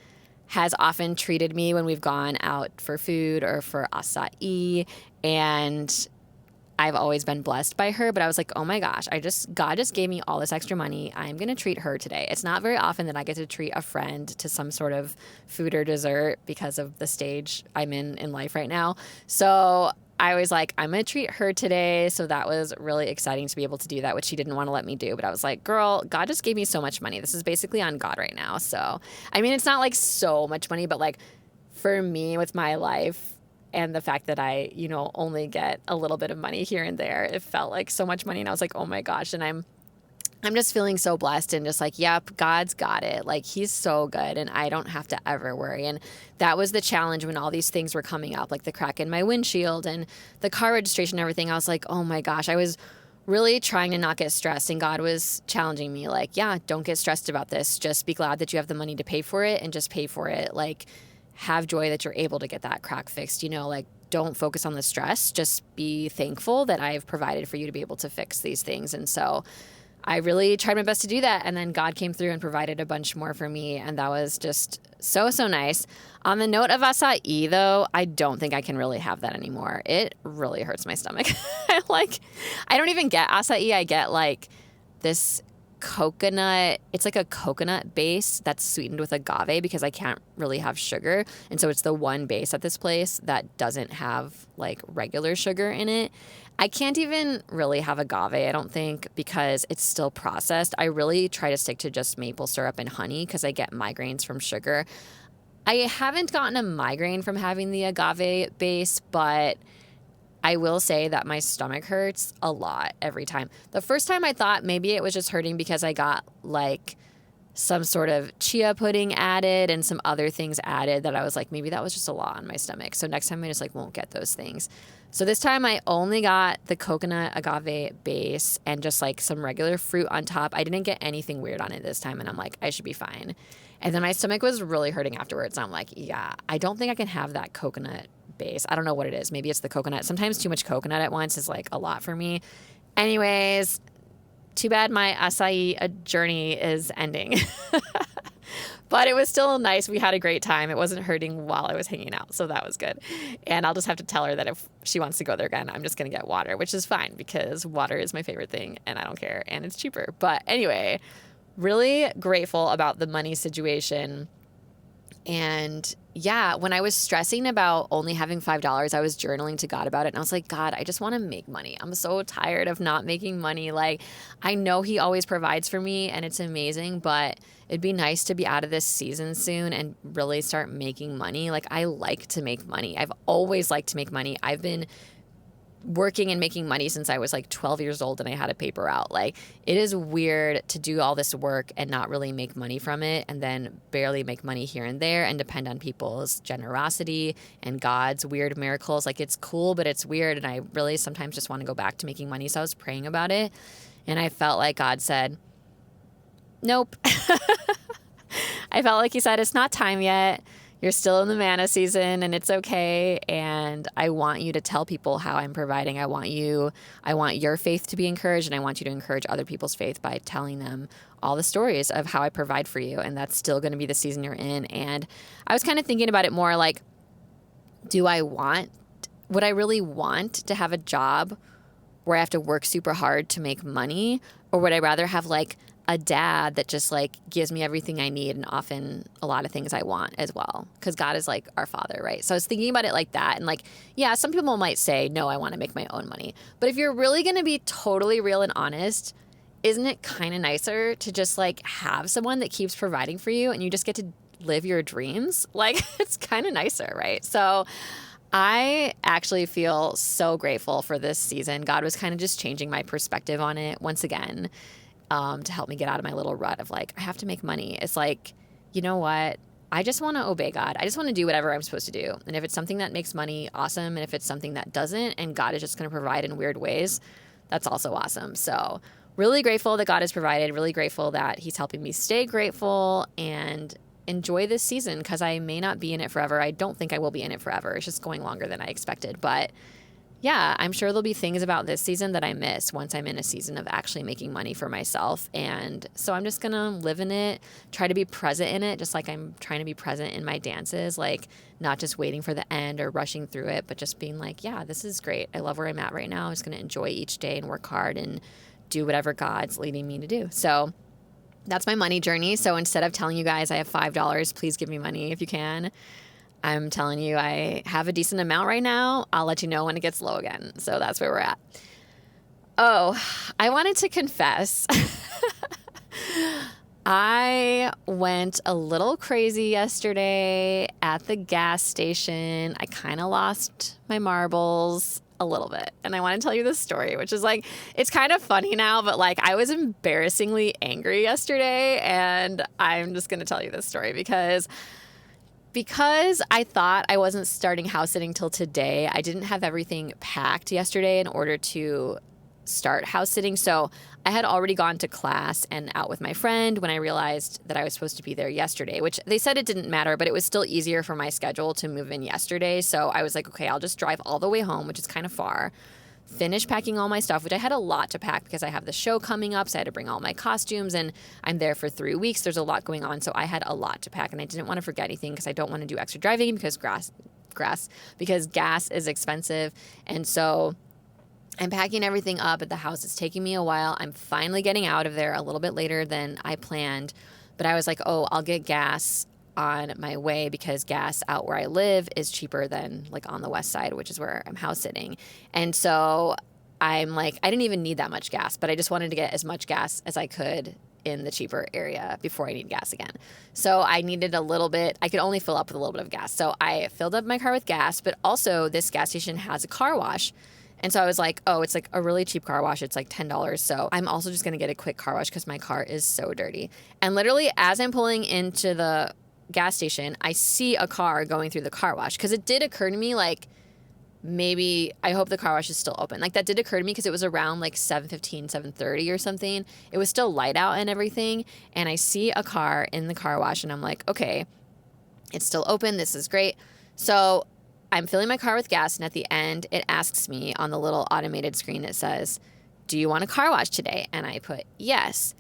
S1: has often treated me when we've gone out for food or for acai, and I've always been blessed by her. But I was like, oh my gosh, God just gave me all this extra money. I'm going to treat her today. It's not very often that I get to treat a friend to some sort of food or dessert because of the stage I'm in life right now. So I was like, I'm going to treat her today. So that was really exciting to be able to do that, which she didn't want to let me do. But I was like, girl, God just gave me so much money. This is basically on God right now. So, I mean, it's not like so much money, but like for me with my life and the fact that I, only get a little bit of money here and there, it felt like so much money. And I was like, oh my gosh. And I'm just feeling so blessed and just like, yep, God's got it. Like, he's so good and I don't have to ever worry. And that was the challenge when all these things were coming up, like the crack in my windshield and the car registration and everything. I was like, oh my gosh, I was really trying to not get stressed. And God was challenging me like, yeah, don't get stressed about this. Just be glad that you have the money to pay for it and just pay for it. Like, have joy that you're able to get that crack fixed, like don't focus on the stress. Just be thankful that I've provided for you to be able to fix these things. And so I really tried my best to do that. And then God came through and provided a bunch more for me. And that was just so, so nice. On the note of acai, though, I don't think I can really have that anymore. It really hurts my stomach. I don't even get acai. I get like this coconut. It's like a coconut base that's sweetened with agave because I can't really have sugar. And so it's the one base at this place that doesn't have like regular sugar in it. I can't even really have agave, I don't think, because it's still processed. I really try to stick to just maple syrup and honey because I get migraines from sugar. I haven't gotten a migraine from having the agave base, but I will say that my stomach hurts a lot every time. The first time I thought maybe it was just hurting because I got like some sort of chia pudding added and some other things added that I was like, maybe that was just a lot on my stomach. So next time I just like won't get those things. So this time I only got the coconut agave base and just like some regular fruit on top. I didn't get anything weird on it this time, and I'm like, I should be fine. And then my stomach was really hurting afterwards. I'm like, yeah, I don't think I can have that coconut base. I don't know what it is. Maybe it's the coconut. Sometimes too much coconut at once is like a lot for me. Anyways, too bad my acai journey is ending. But it was still nice. We had a great time. It wasn't hurting while I was hanging out, so that was good. And I'll just have to tell her that if she wants to go there again, I'm just going to get water, which is fine because water is my favorite thing and I don't care and it's cheaper. But anyway, really grateful about the money situation. And yeah, when I was stressing about only having $5, I was journaling to God about it. And I was like, God, I just want to make money. I'm so tired of not making money. Like, I know He always provides for me and it's amazing, but it'd be nice to be out of this season soon and really start making money. Like, I like to make money. I've always liked to make money. I've been working and making money since I was like 12 years old and I had a paper out. Like, it is weird to do all this work and not really make money from it and then barely make money here and there and depend on people's generosity and God's weird miracles. Like, it's cool, but it's weird. And I really sometimes just want to go back to making money. So I was praying about it and I felt like God said, nope. I felt like He said, it's not time yet. You're still in the manna season and it's okay. And I want you to tell people how I'm providing. I want your faith to be encouraged and I want you to encourage other people's faith by telling them all the stories of how I provide for you. And that's still going to be the season you're in. And I was kind of thinking about it more like, would I really want to have a job where I have to work super hard to make money? Or would I rather have like a dad that just like gives me everything I need and often a lot of things I want as well? Because God is like our Father, right? So I was thinking about it like that. And like, yeah, some people might say, no, I want to make my own money. But if you're really going to be totally real and honest, isn't it kind of nicer to just like have someone that keeps providing for you and you just get to live your dreams? Like, it's kind of nicer, right? So I actually feel so grateful for this season. God was kind of just changing my perspective on it once again. To help me get out of my little rut of like, I have to make money. It's like, you know what? I just want to obey God. I just want to do whatever I'm supposed to do. And if it's something that makes money, awesome. And if it's something that doesn't, and God is just going to provide in weird ways, that's also awesome. So really grateful that God has provided, really grateful that He's helping me stay grateful and enjoy this season because I may not be in it forever. I don't think I will be in it forever. It's just going longer than I expected. But yeah, I'm sure there'll be things about this season that I miss once I'm in a season of actually making money for myself. And so I'm just going to live in it, try to be present in it, just like I'm trying to be present in my dances, like not just waiting for the end or rushing through it, but just being like, yeah, this is great. I love where I'm at right now. I'm just going to enjoy each day and work hard and do whatever God's leading me to do. So that's my money journey. So instead of telling you guys I have $5, please give me money if you can. I'm telling you, I have a decent amount right now. I'll let you know when it gets low again. So that's where we're at. Oh, I wanted to confess. I went a little crazy yesterday at the gas station. I kind of lost my marbles a little bit. And I want to tell you this story, which is like, it's kind of funny now, but like I was embarrassingly angry yesterday. And I'm just going to tell you this story because I thought I wasn't starting house sitting till today. I didn't have everything packed yesterday in order to start house sitting. So I had already gone to class and out with my friend when I realized that I was supposed to be there yesterday, which they said it didn't matter, but it was still easier for my schedule to move in yesterday. So I was like, okay, I'll just drive all the way home, which is kind of far, finish packing all my stuff, which I had a lot to pack because I have the show coming up. So I had to bring all my costumes and I'm there for 3 weeks. There's a lot going on. So I had a lot to pack and I didn't want to forget anything because I don't want to do extra driving because because gas is expensive. And so I'm packing everything up at the house. It's taking me a while. I'm finally getting out of there a little bit later than I planned. But I was like, oh, I'll get gas on my way because gas out where I live is cheaper than like on the west side, which is where I'm house sitting. And so I'm like, I didn't even need that much gas, but I just wanted to get as much gas as I could in the cheaper area before I need gas again. So I needed a little bit. I could only fill up with a little bit of gas. So I filled up my car with gas, but also this gas station has a car wash. And so I was like, oh, it's like a really cheap car wash. It's like $10. So I'm also just going to get a quick car wash because my car is so dirty. And literally as I'm pulling into the gas station, I see a car going through the car wash because it did occur to me like maybe I hope the car wash is still open. Like that did occur to me because it was around like 7:15, 7:30 or something. It was still light out and everything. And I see a car in the car wash and I'm like, okay, it's still open. This is great. So I'm filling my car with gas, and at the end, it asks me on the little automated screen, it says, do you want a car wash today? And I put yes.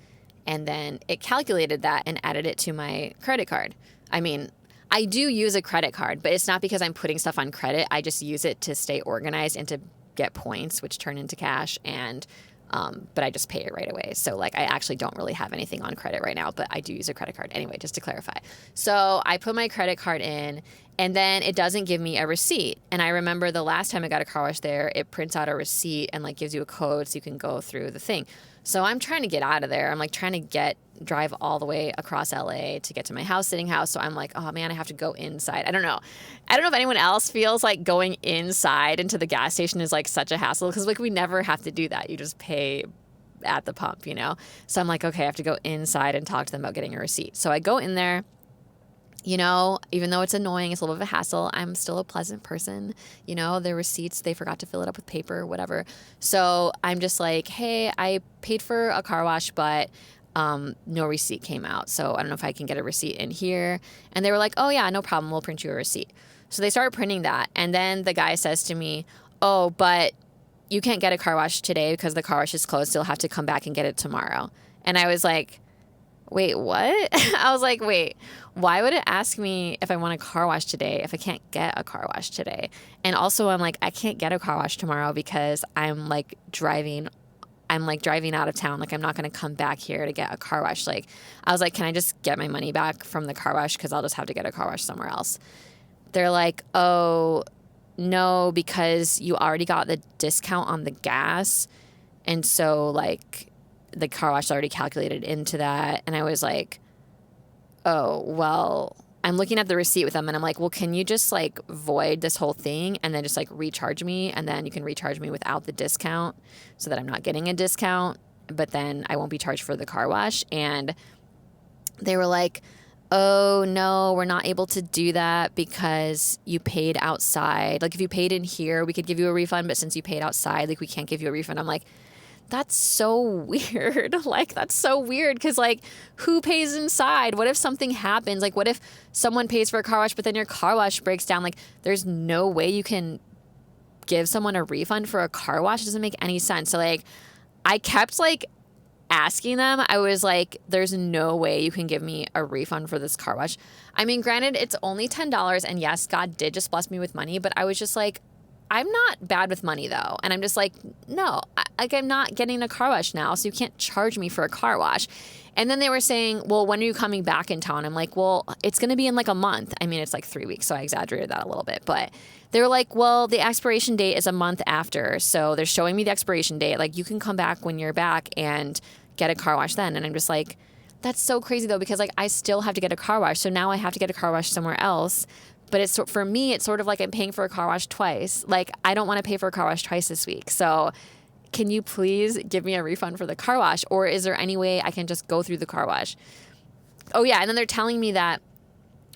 S1: And then it calculated that and added it to my credit card. I mean, I do use a credit card, but it's not because I'm putting stuff on credit. I just use it to stay organized and to get points, which turn into cash. And but I just pay it right away. So like I actually don't really have anything on credit right now, but I do use a credit card. Anyway, just to clarify. So I put my credit card in, and then it doesn't give me a receipt. And I remember the last time I got a car wash there, it prints out a receipt and like gives you a code so you can go through the thing. So I'm trying to get out of there. I'm like trying to drive all the way across LA to get to my sitting house. So I'm like, oh man, I have to go inside. I don't know if anyone else feels like going inside into the gas station is like such a hassle, because like we never have to do that. You just pay at the pump, you know? So I'm like, okay, I have to go inside and talk to them about getting a receipt. So I go in there. You know, even though it's annoying, it's a little bit of a hassle, I'm still a pleasant person. You know, the receipts, they forgot to fill it up with paper, whatever. So I'm just like, hey, I paid for a car wash, but no receipt came out. So I don't know if I can get a receipt in here. And they were like, oh yeah, no problem. We'll print you a receipt. So they started printing that. And then the guy says to me, oh, but you can't get a car wash today because the car wash is closed. So you'll have to come back and get it tomorrow. And I was like, wait, what? I was like, wait, why would it ask me if I want a car wash today if I can't get a car wash today? And also I'm like, I can't get a car wash tomorrow because I'm driving out of town. Like I'm not going to come back here to get a car wash. Like I was like, can I just get my money back from the car wash? Cause I'll just have to get a car wash somewhere else. They're like, oh no, because you already got the discount on the gas. And so like, the car wash already calculated into that. And I was like, oh, well, I'm looking at the receipt with them and I'm like, well, can you just like void this whole thing and then just like recharge me? And then you can recharge me without the discount so that I'm not getting a discount, but then I won't be charged for the car wash. And they were like, oh no, we're not able to do that because you paid outside. Like if you paid in here, we could give you a refund, but since you paid outside, like we can't give you a refund. I'm like, that's so weird. Like, that's so weird because, like, who pays inside? What if something happens? Like, what if someone pays for a car wash, but then your car wash breaks down? Like, there's no way you can give someone a refund for a car wash. It doesn't make any sense. So, like, I kept, like, asking them. I was like, there's no way you can give me a refund for this car wash. I mean, granted, it's only $10. And, yes, God did just bless me with money. But I was just like, I'm not bad with money, though. And I'm just like, no, I'm not getting a car wash now, so you can't charge me for a car wash. And then they were saying, well, when are you coming back in town? I'm like, well, it's going to be in like a month. I mean, it's like 3 weeks, so I exaggerated that a little bit. But they were like, well, the expiration date is a month after. So they're showing me the expiration date. Like, you can come back when you're back and get a car wash then. And I'm just like, that's so crazy, though, because like I still have to get a car wash. So now I have to get a car wash somewhere else. But for me, it's sort of like I'm paying for a car wash twice. Like, I don't want to pay for a car wash twice this week. So can you please give me a refund for the car wash? Or is there any way I can just go through the car wash? Oh, yeah. And then they're telling me that,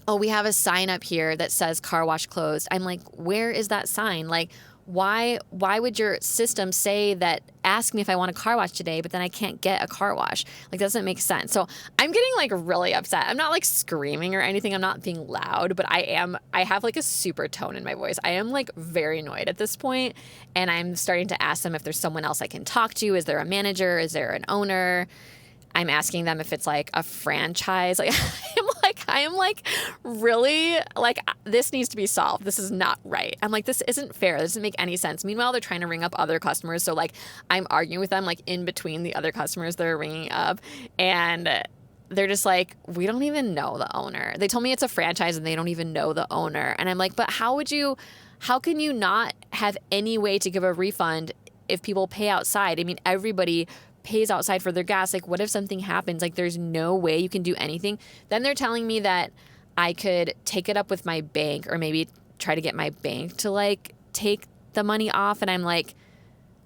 S1: oh, we have a sign up here that says car wash closed. I'm like, where is that sign? Like, why would your system say that, ask me if I want a car wash today, but then I can't get a car wash? Like, that doesn't make sense. So I'm getting like really upset. I'm not like screaming or anything. I'm not being loud, but I have like a super tone in my voice. I am like very annoyed at this point, and I'm starting to ask them if there's someone else I can talk to. Is there a manager? Is there an owner? I'm asking them if it's like a franchise. Like, I am like, really? Like, this needs to be solved. This is not right. I'm like, this isn't fair. This doesn't make any sense. Meanwhile, they're trying to ring up other customers. So, like, I'm arguing with them, like, in between the other customers they're ringing up. And they're just like, we don't even know the owner. They told me it's a franchise and they don't even know the owner. And I'm like, but how can you not have any way to give a refund if people pay outside? I mean, everybody pays outside for their gas. Like, what if something happens? Like, there's no way you can do anything. Then they're telling me that I could take it up with my bank, or maybe try to get my bank to like take the money off. And I'm like,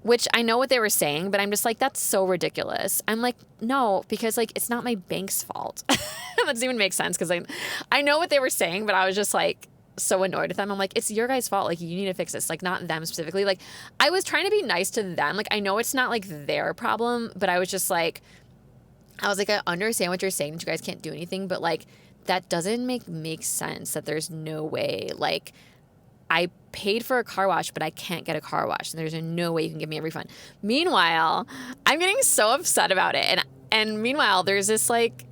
S1: which I know what they were saying, but I'm just like, that's so ridiculous. I'm like, no, because like, it's not my bank's fault. That doesn't even make sense, because I know what they were saying, but I was just like, so annoyed with them. I'm like, it's your guys' fault. Like, you need to fix this. Like, not them specifically. Like, I was trying to be nice to them. Like, I know it's not like their problem, but I was like, I understand what you're saying, that you guys can't do anything, but like, that doesn't make sense, that there's no way. Like, I paid for a car wash, but I can't get a car wash. And there's no way you can give me a refund. Meanwhile, I'm getting so upset about it. And And meanwhile, there's this like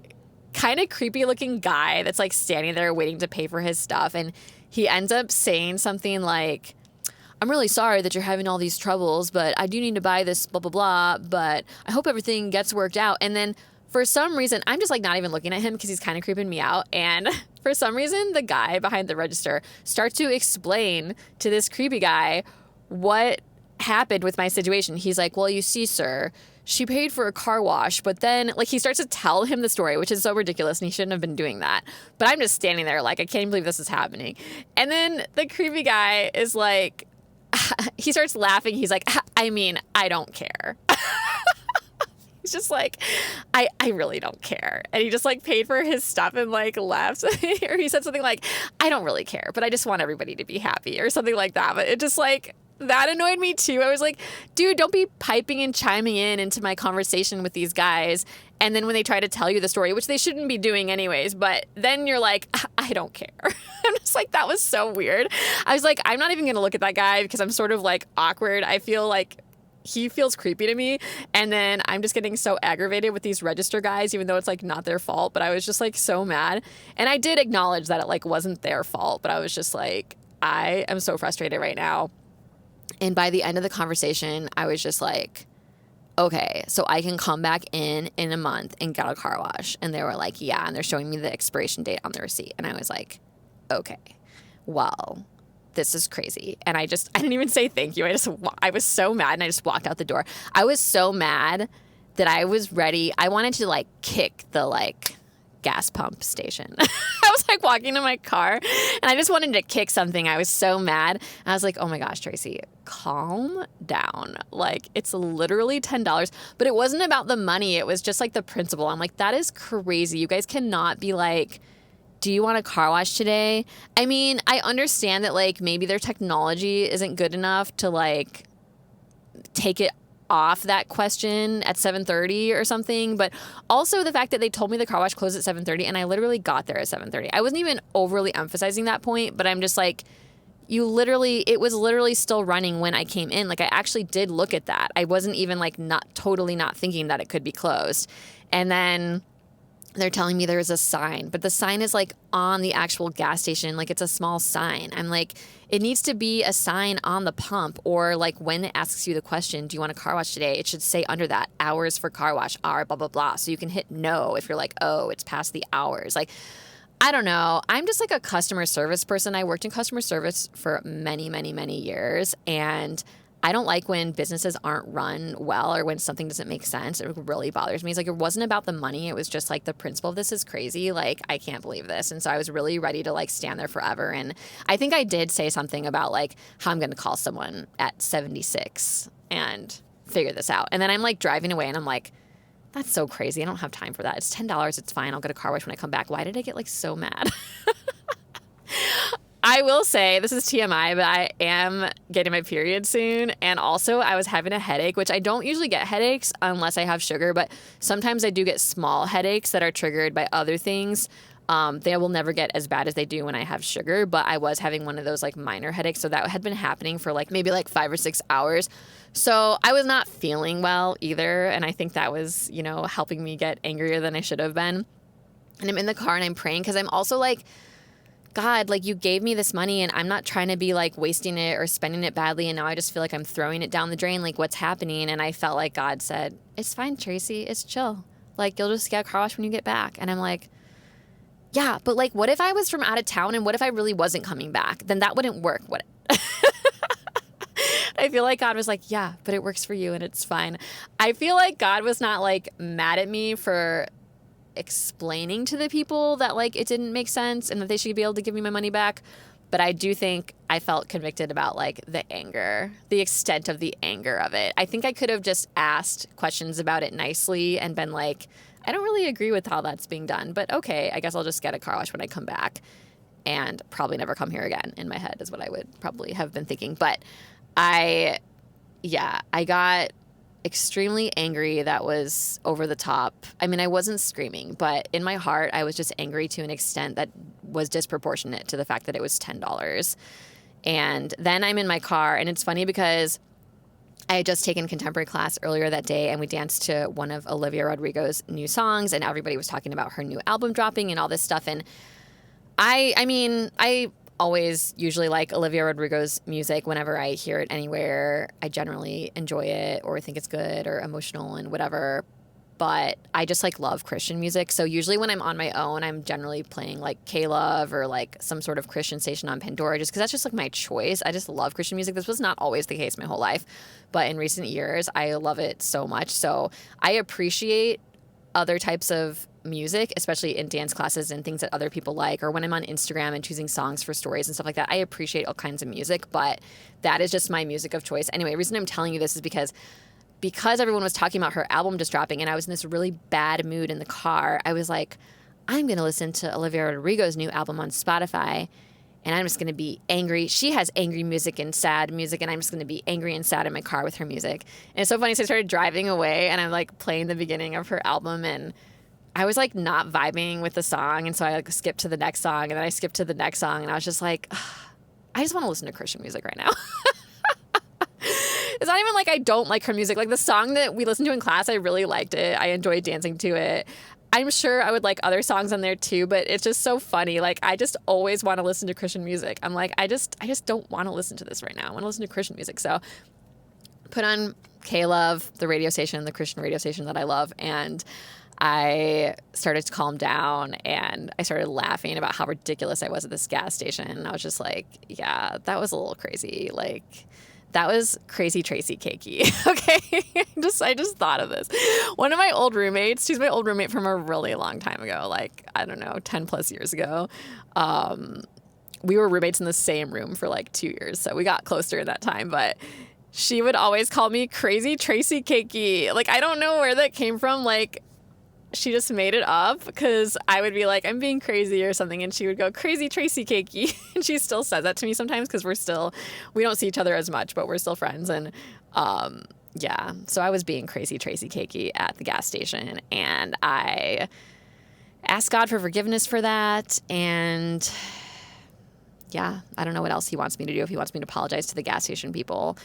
S1: kind of creepy looking guy that's like standing there waiting to pay for his stuff. And he ends up saying something like, I'm really sorry that you're having all these troubles, but I do need to buy this blah, blah, blah, but I hope everything gets worked out. And then for some reason, I'm just like not even looking at him because he's kind of creeping me out. And for some reason, the guy behind the register starts to explain to this creepy guy what happened with my situation. He's like, well, you see, sir, she paid for a car wash, but then like he starts to tell him the story, which is so ridiculous and he shouldn't have been doing that. But I'm just standing there like, I can't believe this is happening. And then the creepy guy is like, he starts laughing. He's like, I mean, I don't care. He's just like, I really don't care. And he just like paid for his stuff and like left. Or he said something like, I don't really care, but I just want everybody to be happy or something like that. But it just like, that annoyed me too. I was like, dude, don't be piping and chiming in into my conversation with these guys. And then when they try to tell you the story, which they shouldn't be doing anyways, but then you're like, I don't care. I'm just like, that was so weird. I was like, I'm not even going to look at that guy because I'm sort of like awkward. I feel like he feels creepy to me. And then I'm just getting so aggravated with these register guys, even though it's like not their fault. But I was just like so mad. And I did acknowledge that it like wasn't their fault. But I was just like, I am so frustrated right now. And by the end of the conversation, I was just like, okay, so I can come back in a month and get a car wash. And they were like, yeah. And they're showing me the expiration date on the receipt. And I was like, okay, well, this is crazy. And I didn't even say thank you. I was so mad and I just walked out the door. I was so mad that I was ready. I wanted to like kick the like gas pump station. I was like walking to my car and I just wanted to kick something. I was so mad. And I was like, oh my gosh, Tracy, calm down. Like it's literally $10, but it wasn't about the money. It was just like the principle. I'm like, that is crazy. You guys cannot be like, do you want a car wash today? I mean, I understand that like maybe their technology isn't good enough to like take it off that question at 7:30 or something, but also the fact that they told me the car wash closed at 7:30 and I literally got there at 7:30. I wasn't even overly emphasizing that point, but I'm just like, it was literally still running when I came in. Like I actually did look at that. I wasn't even like not thinking that it could be closed. And then they're telling me there's a sign, but the sign is like on the actual gas station. Like it's a small sign. I'm like, it needs to be a sign on the pump, or like when it asks you the question, do you want a car wash today? It should say under that, hours for car wash are blah, blah, blah. So you can hit no if you're like, oh, it's past the hours. Like, I don't know. I'm just like a customer service person. I worked in customer service for many, many, many years. And I don't like when businesses aren't run well or when something doesn't make sense. It really bothers me. It's like it wasn't about the money. It was just like the principle of this is crazy. Like, I can't believe this. And so I was really ready to like stand there forever. And I think I did say something about like how I'm going to call someone at 76 and figure this out. And then I'm like driving away and I'm like, that's so crazy. I don't have time for that. It's $10. It's fine. I'll get a car wash when I come back. Why did I get like so mad? I will say, this is TMI, but I am getting my period soon. And also I was having a headache, which I don't usually get headaches unless I have sugar, but sometimes I do get small headaches that are triggered by other things. They will never get as bad as they do when I have sugar, but I was having one of those like minor headaches. So that had been happening for like maybe like 5 or 6 hours. So I was not feeling well either. And I think that was, helping me get angrier than I should have been. And I'm in the car and I'm praying because I'm also like, God, like you gave me this money and I'm not trying to be like wasting it or spending it badly. And now I just feel like I'm throwing it down the drain. Like what's happening? And I felt like God said, it's fine, Tracy. It's chill. Like you'll just get a car wash when you get back. And I'm like, yeah, but like, what if I was from out of town and what if I really wasn't coming back? Then that wouldn't work. I feel like God was like, yeah, but it works for you and it's fine. I feel like God was not like mad at me for explaining to the people that like it didn't make sense and that they should be able to give me my money back. But I do think I felt convicted about like the anger, the extent of the anger of it. I think I could have just asked questions about it nicely and been like, I don't really agree with how that's being done, but okay, I guess I'll just get a car wash when I come back and probably never come here again in my head is what I would probably have been thinking. But I got extremely angry. That was over the top. I mean, I wasn't screaming, but in my heart, I was just angry to an extent that was disproportionate to the fact that it was $10. And then I'm in my car, and it's funny because I had just taken contemporary class earlier that day, and we danced to one of Olivia Rodrigo's new songs, and everybody was talking about her new album dropping and all this stuff. And I mean, I always usually like Olivia Rodrigo's music. Whenever I hear it anywhere, I generally enjoy it or think it's good or emotional and whatever. But I just like love Christian music. So usually when I'm on my own, I'm generally playing like K-Love or like some sort of Christian station on Pandora, just because that's just like my choice. I just love Christian music. This was not always the case my whole life, but in recent years, I love it so much. So I appreciate other types of music, especially in dance classes and things that other people like, or when I'm on Instagram and choosing songs for stories and stuff like that. I appreciate all kinds of music, but that is just my music of choice. Anyway, the reason I'm telling you this is because everyone was talking about her album just dropping and I was in this really bad mood in the car, I was like, I'm going to listen to Olivia Rodrigo's new album on Spotify and I'm just going to be angry. She has angry music and sad music and I'm just going to be angry and sad in my car with her music. And it's so funny. So I started driving away and I'm like playing the beginning of her album and I was like not vibing with the song. And so I like skipped to the next song and then I skipped to the next song and I was just like, I just want to listen to Christian music right now. It's not even like I don't like her music. Like the song that we listened to in class, I really liked it. I enjoyed dancing to it. I'm sure I would like other songs on there too, but it's just so funny. Like I just always want to listen to Christian music. I'm like, I just don't want to listen to this right now. I want to listen to Christian music. So put on K-Love, the radio station, the Christian radio station that I love, and I started to calm down and I started laughing about how ridiculous I was at this gas station. And I was just like, yeah, that was a little crazy. Like, that was crazy Tracy cakey. Okay. I just thought of this. One of my old roommates, she's my old roommate from a really long time ago, like, I don't know, 10 plus years ago. We were roommates in the same room for like 2 years. So we got close during that time, but she would always call me crazy Tracy cakey. Like, I don't know where that came from. Like, she just made it up because I would be like, I'm being crazy or something. And she would go, crazy Tracy cakey. And she still says that to me sometimes because we don't see each other as much, but we're still friends. And yeah, so I was being crazy Tracy cakey at the gas station. And I asked God for forgiveness for that. And yeah, I don't know what else he wants me to do. If he wants me to apologize to the gas station people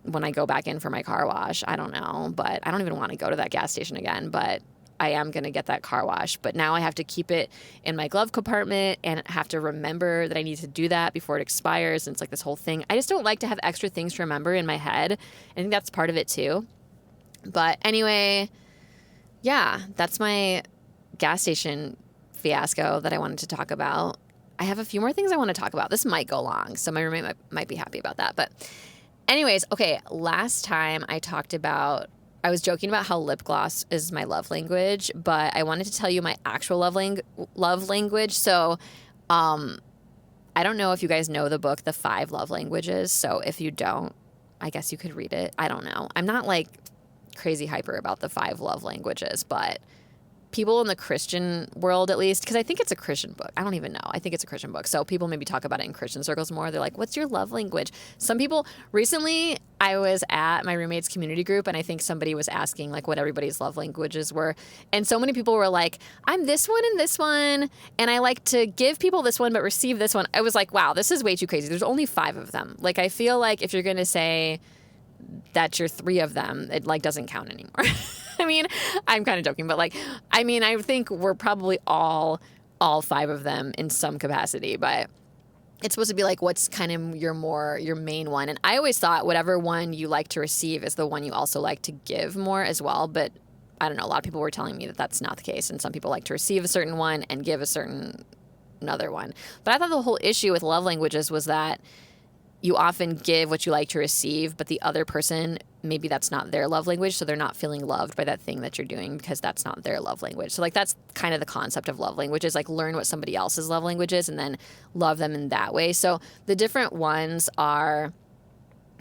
S1: when I go back in for my car wash, I don't know. But I don't even want to go to that gas station again. But I am going to get that car wash, but now I have to keep it in my glove compartment and have to remember that I need to do that before it expires. And it's like this whole thing. I just don't like to have extra things to remember in my head. I think that's part of it too. But anyway, yeah, that's my gas station fiasco that I wanted to talk about. I have a few more things I want to talk about. This might go long, so my roommate might be happy about that. But anyways, okay, last time I was joking about how lip gloss is my love language, but I wanted to tell you my actual love language. So I don't know if you guys know the book, The 5 Love Languages. So if you don't, I guess you could read it. I don't know. I'm not like crazy hyper about the 5 love languages, but people in the Christian world, at least, because I think it's a Christian book. I don't even know. I think it's a Christian book. So people maybe talk about it in Christian circles more. They're like, what's your love language? Some people, recently I was at my roommate's community group and I think somebody was asking like what everybody's love languages were. And so many people were like, I'm this one and this one. And I like to give people this one, but receive this one. I was like, wow, this is way too crazy. There's only 5 of them. Like, I feel like if you're going to say that you're 3 of them, it like doesn't count anymore. I mean, I'm kind of joking, but like, I mean, I think we're probably all 5 of them in some capacity, but it's supposed to be like, what's kind of your main one. And I always thought whatever one you like to receive is the one you also like to give more as well. But I don't know. A lot of people were telling me that that's not the case. And some people like to receive a certain one and give another one. But I thought the whole issue with love languages was that you often give what you like to receive, but the other person, maybe that's not their love language, so they're not feeling loved by that thing that you're doing because that's not their love language. So, like, that's kind of the concept of love languages, like learn what somebody else's love language is and then love them in that way. So the different ones are,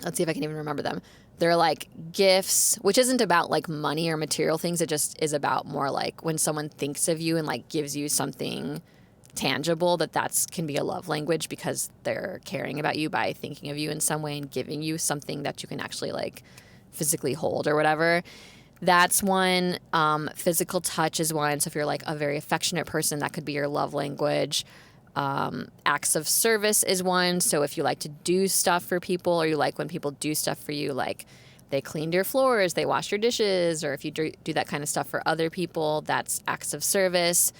S1: let's see if I can even remember them. They're like gifts, which isn't about like money or material things. It just is about more like when someone thinks of you and like gives you something tangible, that's can be a love language because they're caring about you by thinking of you in some way and giving you something that you can actually like physically hold or whatever. That's one. Physical touch is one. So if you're like a very affectionate person, that could be your love language. Acts of service is one. So if you like to do stuff for people or you like when people do stuff for you, like they cleaned your floors, they washed your dishes, or if you do that kind of stuff for other people, that's acts of service.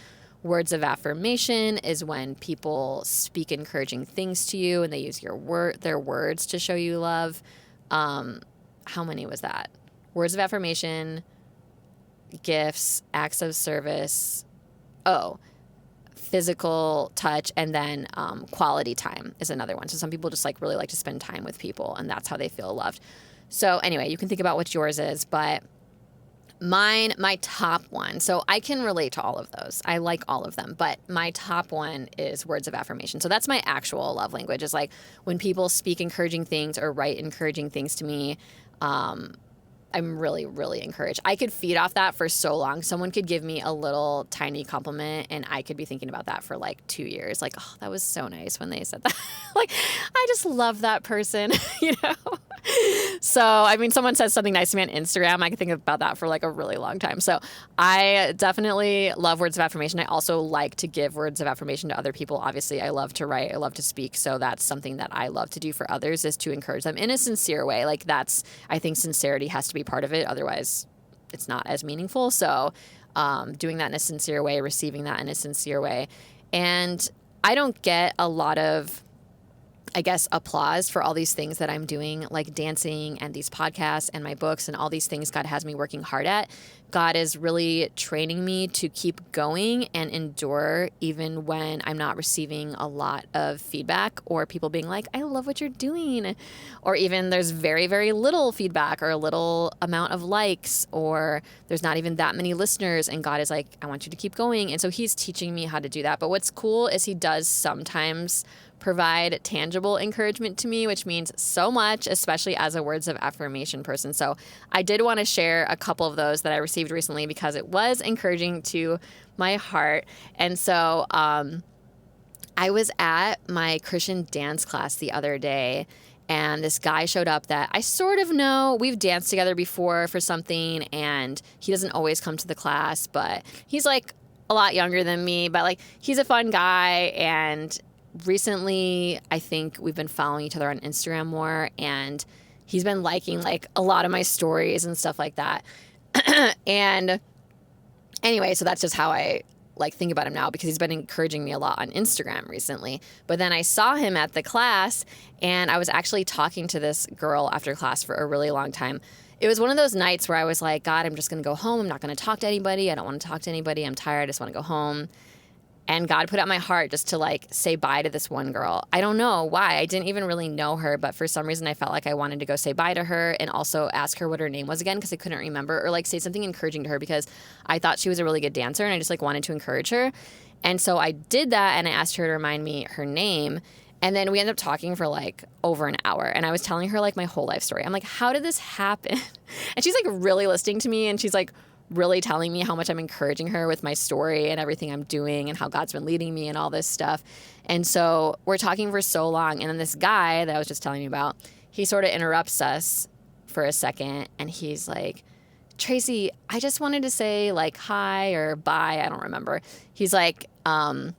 S1: Words of affirmation is when people speak encouraging things to you and they use their words to show you love. How many was that? Words of affirmation, gifts, acts of service, physical touch, and then quality time is another one. So some people just like really like to spend time with people, and that's how they feel loved. So anyway, you can think about what yours is, but my top one, so I can relate to all of those. I like all of them, but my top one is words of affirmation. So that's my actual love language, is like when people speak encouraging things or write encouraging things to me. I'm really, really encouraged. I could feed off that for so long. Someone could give me a little tiny compliment and I could be thinking about that for like 2 years. Like, oh, that was so nice when they said that. Like, I just love that person, you know? So, I mean, someone says something nice to me on Instagram, I could think about that for like a really long time. So I definitely love words of affirmation. I also like to give words of affirmation to other people. Obviously, I love to write. I love to speak. So that's something that I love to do for others, is to encourage them in a sincere way. Like I think sincerity has to be part of it. Otherwise, it's not as meaningful. So doing that in a sincere way, receiving that in a sincere way. And I don't get a lot of, I guess, applause for all these things that I'm doing, like dancing and these podcasts and my books and all these things God has me working hard at. God is really training me to keep going and endure even when I'm not receiving a lot of feedback or people being like, I love what you're doing. Or even there's very, very little feedback or a little amount of likes, or there's not even that many listeners. And God is like, I want you to keep going. And so he's teaching me how to do that. But what's cool is he does sometimes provide tangible encouragement to me, which means so much, especially as a words of affirmation person. So I did want to share a couple of those that I received recently because it was encouraging to my heart. And so I was at my Christian dance class the other day, and this guy showed up that I sort of know. We've danced together before for something, and he doesn't always come to the class, but he's like a lot younger than me, but like he's a fun guy. And recently, I think we've been following each other on Instagram more, and he's been liking like a lot of my stories and stuff like that. And anyway, so that's just how I like think about him now, because he's been encouraging me a lot on Instagram recently. But then I saw him at the class, and I was actually talking to this girl after class for a really long time. It was one of those nights where I was like, God, I'm just going to go home. I'm not going to talk to anybody. I don't want to talk to anybody. I'm tired. I just want to go home. And God put out my heart just to like say bye to this one girl. I don't know why. I didn't even really know her, but for some reason I felt like I wanted to go say bye to her and also ask her what her name was again, because I couldn't remember, or like say something encouraging to her because I thought she was a really good dancer and I just like wanted to encourage her. And so I did that, and I asked her to remind me her name. And then we ended up talking for like over an hour, and I was telling her like my whole life story. I'm like, how did this happen? And she's like really listening to me, and she's like really telling me how much I'm encouraging her with my story and everything I'm doing and how God's been leading me and all this stuff. And so we're talking for so long. And then this guy that I was just telling you about, he sort of interrupts us for a second, and he's like, Tracy, I just wanted to say like hi or bye. I don't remember. He's like, I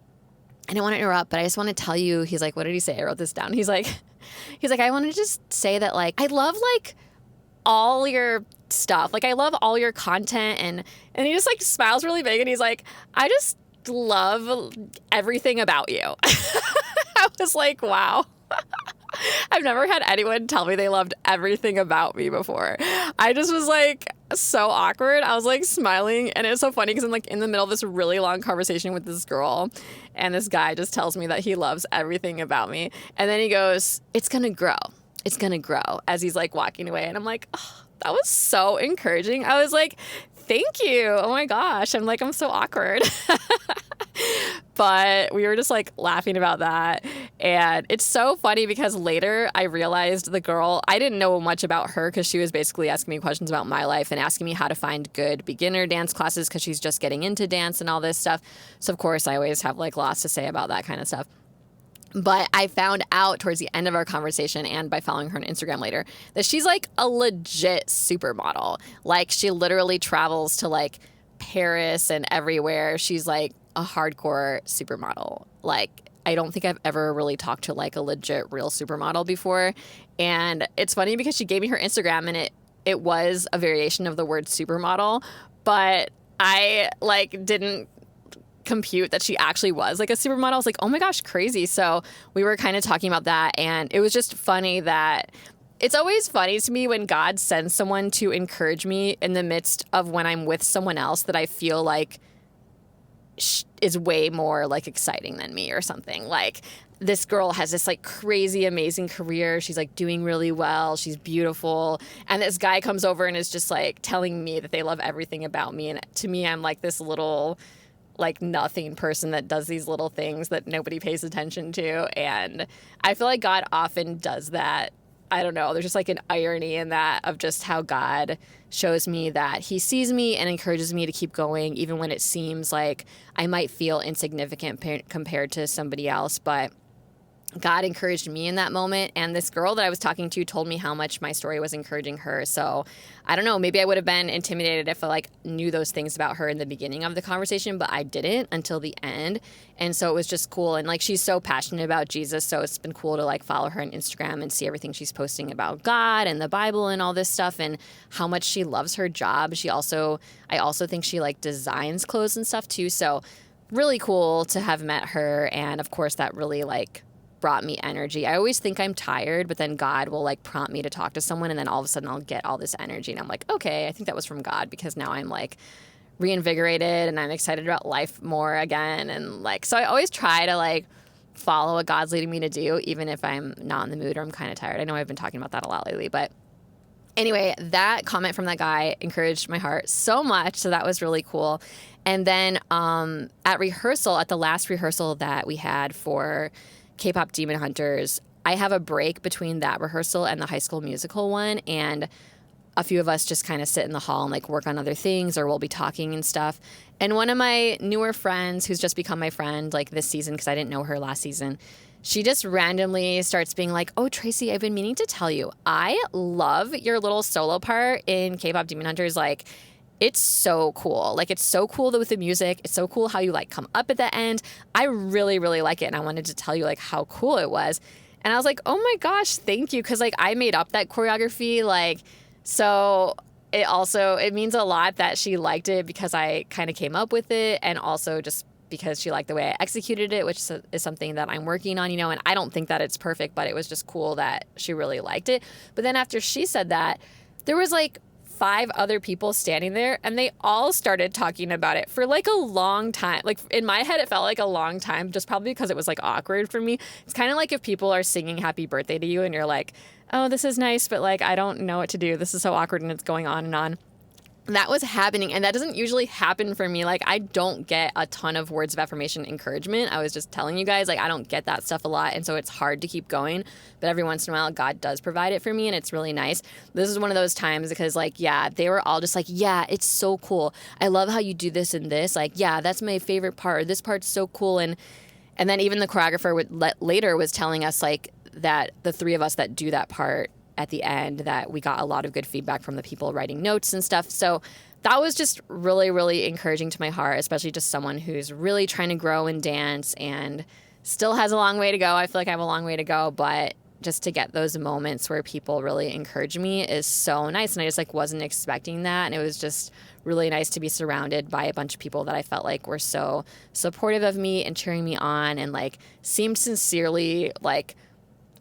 S1: didn't want to interrupt, but I just want to tell you, he's like, what did he say? I wrote this down. He's like, I want to just say that like, I love like all your stuff. Like I love all your content. And he just like smiles really big, and he's like, I just love everything about you. I was like, wow. I've never had anyone tell me they loved everything about me before. I just was like so awkward. I was like smiling, and it was so funny because I'm like in the middle of this really long conversation with this girl, and this guy just tells me that he loves everything about me. And then he goes, it's going to grow. It's going to grow, as he's like walking away. And I'm like, oh, that was so encouraging. I was like, thank you. Oh my gosh. I'm like, I'm so awkward. But we were just like laughing about that. And it's so funny because later I realized the girl, I didn't know much about her because she was basically asking me questions about my life and asking me how to find good beginner dance classes because she's just getting into dance and all this stuff. So of course I always have like lots to say about that kind of stuff. But I found out towards the end of our conversation, and by following her on Instagram later, that she's like a legit supermodel. Like she literally travels to like Paris and everywhere. She's like a hardcore supermodel. Like I don't think I've ever really talked to like a legit real supermodel before. And it's funny because she gave me her Instagram, and it it was a variation of the word supermodel, but I like didn't compute that she actually was like a supermodel. I was like, oh my gosh, crazy. So we were kind of talking about that, and it was just funny that it's always funny to me when God sends someone to encourage me in the midst of when I'm with someone else that I feel like is way more like exciting than me or something. Like, this girl has this like crazy amazing career. She's like doing really well. She's beautiful. And this guy comes over and is just like telling me that they love everything about me. And to me, I'm like this little like nothing person that does these little things that nobody pays attention to. And I feel like God often does that. I don't know. There's just like an irony in that of just how God shows me that he sees me and encourages me to keep going, even when it seems like I might feel insignificant compared to somebody else. But God encouraged me in that moment, and this girl that I was talking to told me how much my story was encouraging her. So I don't know, maybe I would have been intimidated if I like knew those things about her in the beginning of the conversation, but I didn't until the end. And so it was just cool. And like, she's so passionate about Jesus, so it's been cool to like follow her on Instagram and see everything she's posting about God and the Bible and all this stuff, and how much she loves her job. I also think she like designs clothes and stuff too. So really cool to have met her. And of course that really like brought me energy. I always think I'm tired, but then God will like prompt me to talk to someone, and then all of a sudden I'll get all this energy, and I'm like, okay, I think that was from God, because now I'm like reinvigorated and I'm excited about life more again. And like, so I always try to like follow what God's leading me to do, even if I'm not in the mood or I'm kind of tired. I know I've been talking about that a lot lately, but anyway, that comment from that guy encouraged my heart so much. So that was really cool. And then at the last rehearsal that we had for K-pop Demon Hunters, I have a break between that rehearsal and the High School Musical one, and a few of us just kind of sit in the hall and like work on other things, or we'll be talking and stuff. And one of my newer friends, who's just become my friend like this season, because I didn't know her last season, she just randomly starts being like, oh, Tracy, I've been meaning to tell you, I love your little solo part in K-pop Demon Hunters. Like, it's so cool. Like, it's so cool with the music. It's so cool how you like come up at the end. I really, really like it. And I wanted to tell you like how cool it was. And I was like, oh my gosh, thank you. Cause like I made up that choreography. Like, so it means a lot that she liked it because I kind of came up with it. And also just because she liked the way I executed it, which is something that I'm working on, and I don't think that it's perfect, but it was just cool that she really liked it. But then after she said that, there was like 5 other people standing there, and they all started talking about it for like a long time. Like, in my head, it felt like a long time, just probably because it was like awkward for me. It's kind of like if people are singing happy birthday to you and you're like, oh, this is nice, but like, I don't know what to do. This is so awkward, and it's going on and on. That was happening, and that doesn't usually happen for me. Like, I don't get a ton of words of affirmation encouragement. I was just telling you guys, like, I don't get that stuff a lot, and so it's hard to keep going. But every once in a while, God does provide it for me, and it's really nice. This is one of those times because, like, yeah, they were all just like, yeah, it's so cool. I love how you do this and this. Like, yeah, that's my favorite part. Or this part's so cool. And then even the choreographer later was telling us, like, that the 3 of us that do that part at the end, that we got a lot of good feedback from the people writing notes and stuff. So that was just really, really encouraging to my heart, especially just someone who's really trying to grow in dance and still has a long way to go. I feel like I have a long way to go, but just to get those moments where people really encourage me is so nice. And I just like wasn't expecting that. And it was just really nice to be surrounded by a bunch of people that I felt like were so supportive of me and cheering me on, and like seemed sincerely like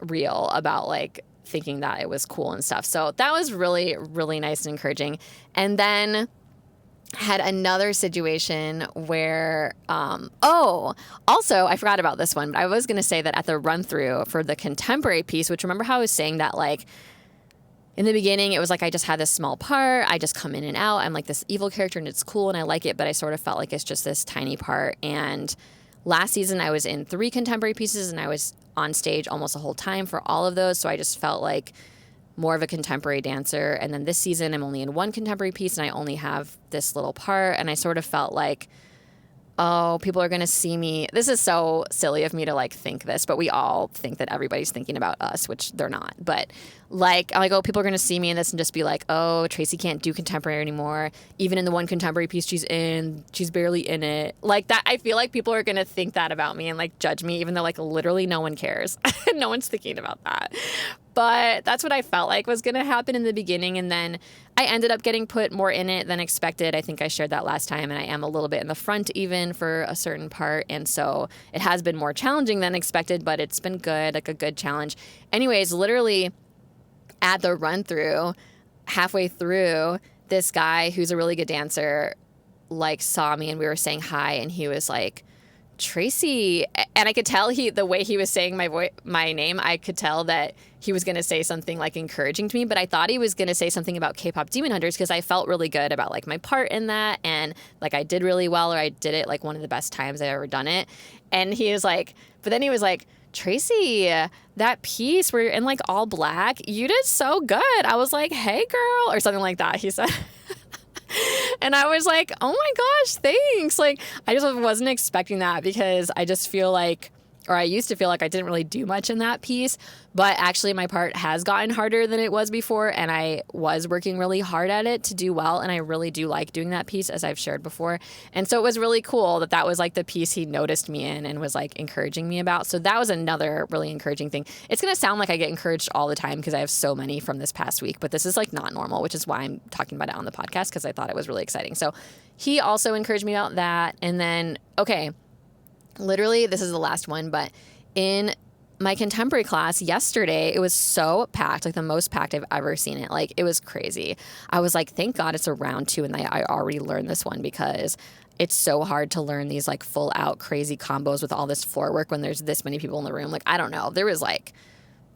S1: real about like thinking that it was cool and stuff. So that was really, really nice and encouraging. And then had another situation where, also, I forgot about this one, but I was going to say that at the run through for the contemporary piece, which remember how I was saying that like in the beginning, it was like I just had this small part. I just come in and out. I'm like this evil character and it's cool and I like it, but I sort of felt like it's just this tiny part. And last season, I was in 3 contemporary pieces and I was on stage almost the whole time for all of those. So I just felt like more of a contemporary dancer. And then this season, I'm only in 1 contemporary piece and I only have this little part. And I sort of felt like, oh, people are going to see me. This is so silly of me to like think this, but we all think that everybody's thinking about us, which they're not. But like, I'm like, oh, people are going to see me in this and just be like, oh, Tracy can't do contemporary anymore. Even in the 1 contemporary piece she's in, she's barely in it. Like that, I feel like people are going to think that about me and like judge me, even though like literally no one cares. No one's thinking about that. But that's what I felt like was going to happen in the beginning. And then I ended up getting put more in it than expected. I think I shared that last time, and I am a little bit in the front even for a certain part. And so it has been more challenging than expected, but it's been good, like a good challenge. Anyways, literally at the run through, halfway through, this guy who's a really good dancer like saw me and we were saying hi, and he was like, Tracy, and I could tell the way he was saying my name, I could tell that he was going to say something like encouraging to me, but I thought he was going to say something about K-pop Demon Hunters because I felt really good about like my part in that, and like I did really well, or I did it like one of the best times I've ever done it. And he was like, but then he was like, Tracy, that piece where you're in like all black, you did so good. I was like, hey girl, or something like that, he said. And I was like, oh my gosh, thanks. Like, I just wasn't expecting that because I just feel like, or I used to feel like I didn't really do much in that piece, but actually my part has gotten harder than it was before, and I was working really hard at it to do well, and I really do like doing that piece, as I've shared before. And so it was really cool that was like the piece he noticed me in and was like encouraging me about. So that was another really encouraging thing. It's going to sound like I get encouraged all the time because I have so many from this past week, but this is like not normal, which is why I'm talking about it on the podcast, because I thought it was really exciting. So he also encouraged me about that. And then, okay, literally, this is the last one, but in my contemporary class yesterday, it was so packed, like the most packed I've ever seen it. Like, it was crazy. I was like, thank God it's a round 2 and I already learned this one, because it's so hard to learn these like full out crazy combos with all this floor work when there's this many people in the room. Like, I don't know. There was like,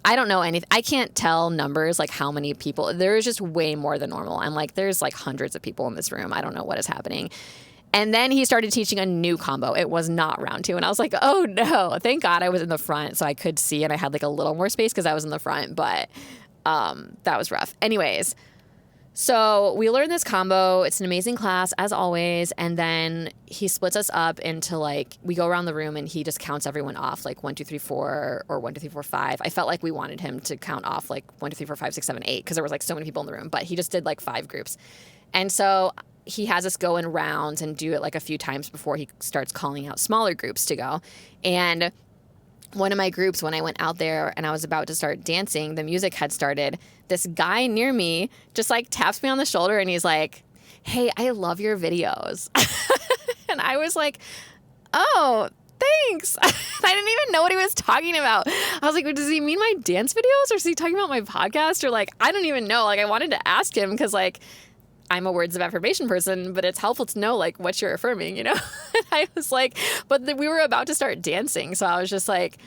S1: I don't know anything. I can't tell numbers, like how many people. There is just way more than normal. I'm like, there's like hundreds of people in this room. I don't know what is happening. And then he started teaching a new combo. It was not round 2. And I was like, oh no, thank God I was in the front so I could see, and I had like a little more space because I was in the front, but that was rough. Anyways, so we learned this combo. It's an amazing class as always. And then he splits us up into like, we go around the room and he just counts everyone off like 1, 2, 3, 4 or 1, 2, 3, 4, 5. I felt like we wanted him to count off like 1, 2, 3, 4, 5, 6, 7, 8 because there was like so many people in the room, but he just did like 5 groups. And so he has us go in rounds and do it like a few times before he starts calling out smaller groups to go. And one of my groups, when I went out there and I was about to start dancing, the music had started. This guy near me just like taps me on the shoulder and he's like, hey, I love your videos. And I was like, oh, thanks. I didn't even know what he was talking about. I was like, does he mean my dance videos, or is he talking about my podcast? Or like, I don't even know. Like, I wanted to ask him because like, I'm a words of affirmation person, but it's helpful to know like what you're affirming, you know? And I was like, but we were about to start dancing. So I was just like,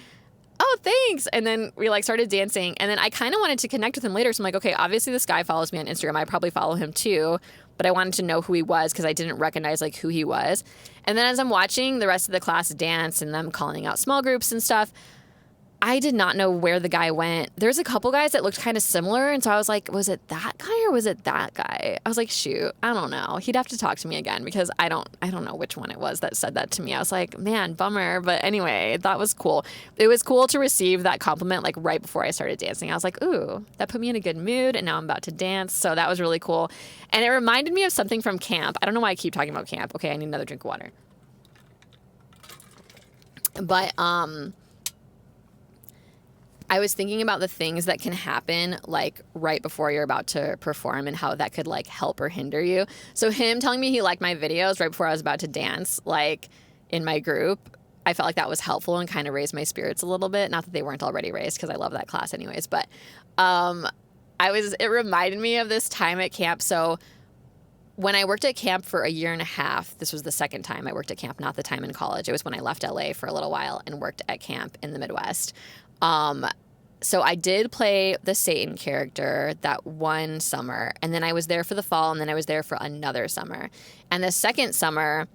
S1: oh, thanks. And then we like started dancing, and then I kind of wanted to connect with him later. So I'm like, okay, obviously this guy follows me on Instagram. I probably follow him too, but I wanted to know who he was because I didn't recognize like who he was. And then as I'm watching the rest of the class dance and them calling out small groups and stuff, I did not know where the guy went. There's a couple guys that looked kind of similar. And so I was like, was it that guy or was it that guy? I was like, shoot, I don't know. He'd have to talk to me again because I don't know which one it was that said that to me. I was like, man, bummer. But anyway, that was cool. It was cool to receive that compliment like right before I started dancing. I was like, ooh, that put me in a good mood. And now I'm about to dance. So that was really cool. And it reminded me of something from camp. I don't know why I keep talking about camp. Okay, I need another drink of water. But, I was thinking about the things that can happen like right before you're about to perform and how that could like help or hinder you. So him telling me he liked my videos right before I was about to dance, like in my group, I felt like that was helpful and kind of raised my spirits a little bit. Not that they weren't already raised because I love that class anyways, but it reminded me of this time at camp. So when I worked at camp for a year and a half, this was the second time I worked at camp, not the time in college. It was when I left LA for a little while and worked at camp in the Midwest. So I did play the Satan character that one summer, and then I was there for the fall, and then I was there for another summer. And the second summer,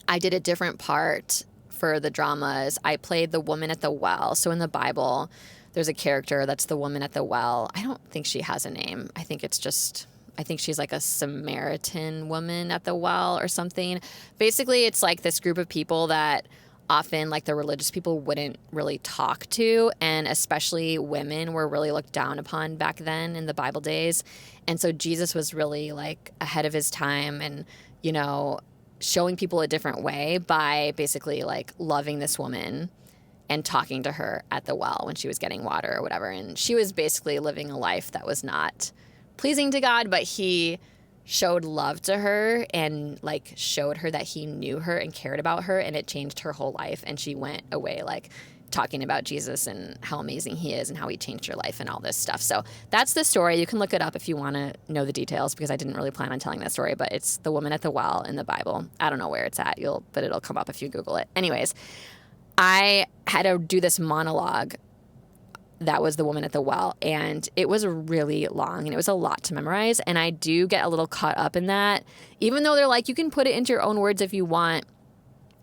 S1: I did a different part for the dramas. I played the woman at the well. So in the Bible, there's a character that's the woman at the well. I don't think she has a name. I think she's like a Samaritan woman at the well or something. Basically, it's like this group of people that often like the religious people wouldn't really talk to, and especially women were really looked down upon back then in the Bible days. And so Jesus was really like ahead of his time and, you know, showing people a different way by basically like loving this woman and talking to her at the well when she was getting water or whatever. And she was basically living a life that was not pleasing to God, but he showed love to her and like showed her that he knew her and cared about her, and it changed her whole life. And she went away like talking about Jesus and how amazing he is and how he changed her life and all this stuff. So that's the story. You can look it up if you want to know the details, because I didn't really plan on telling that story, but it's the woman at the well in the Bible. I don't know where it's at, but it'll come up if you Google it. Anyways, I had to do this monologue that was the woman at the well, and it was really long and it was a lot to memorize. And I do get a little caught up in that, even though they're like, you can put it into your own words if you want.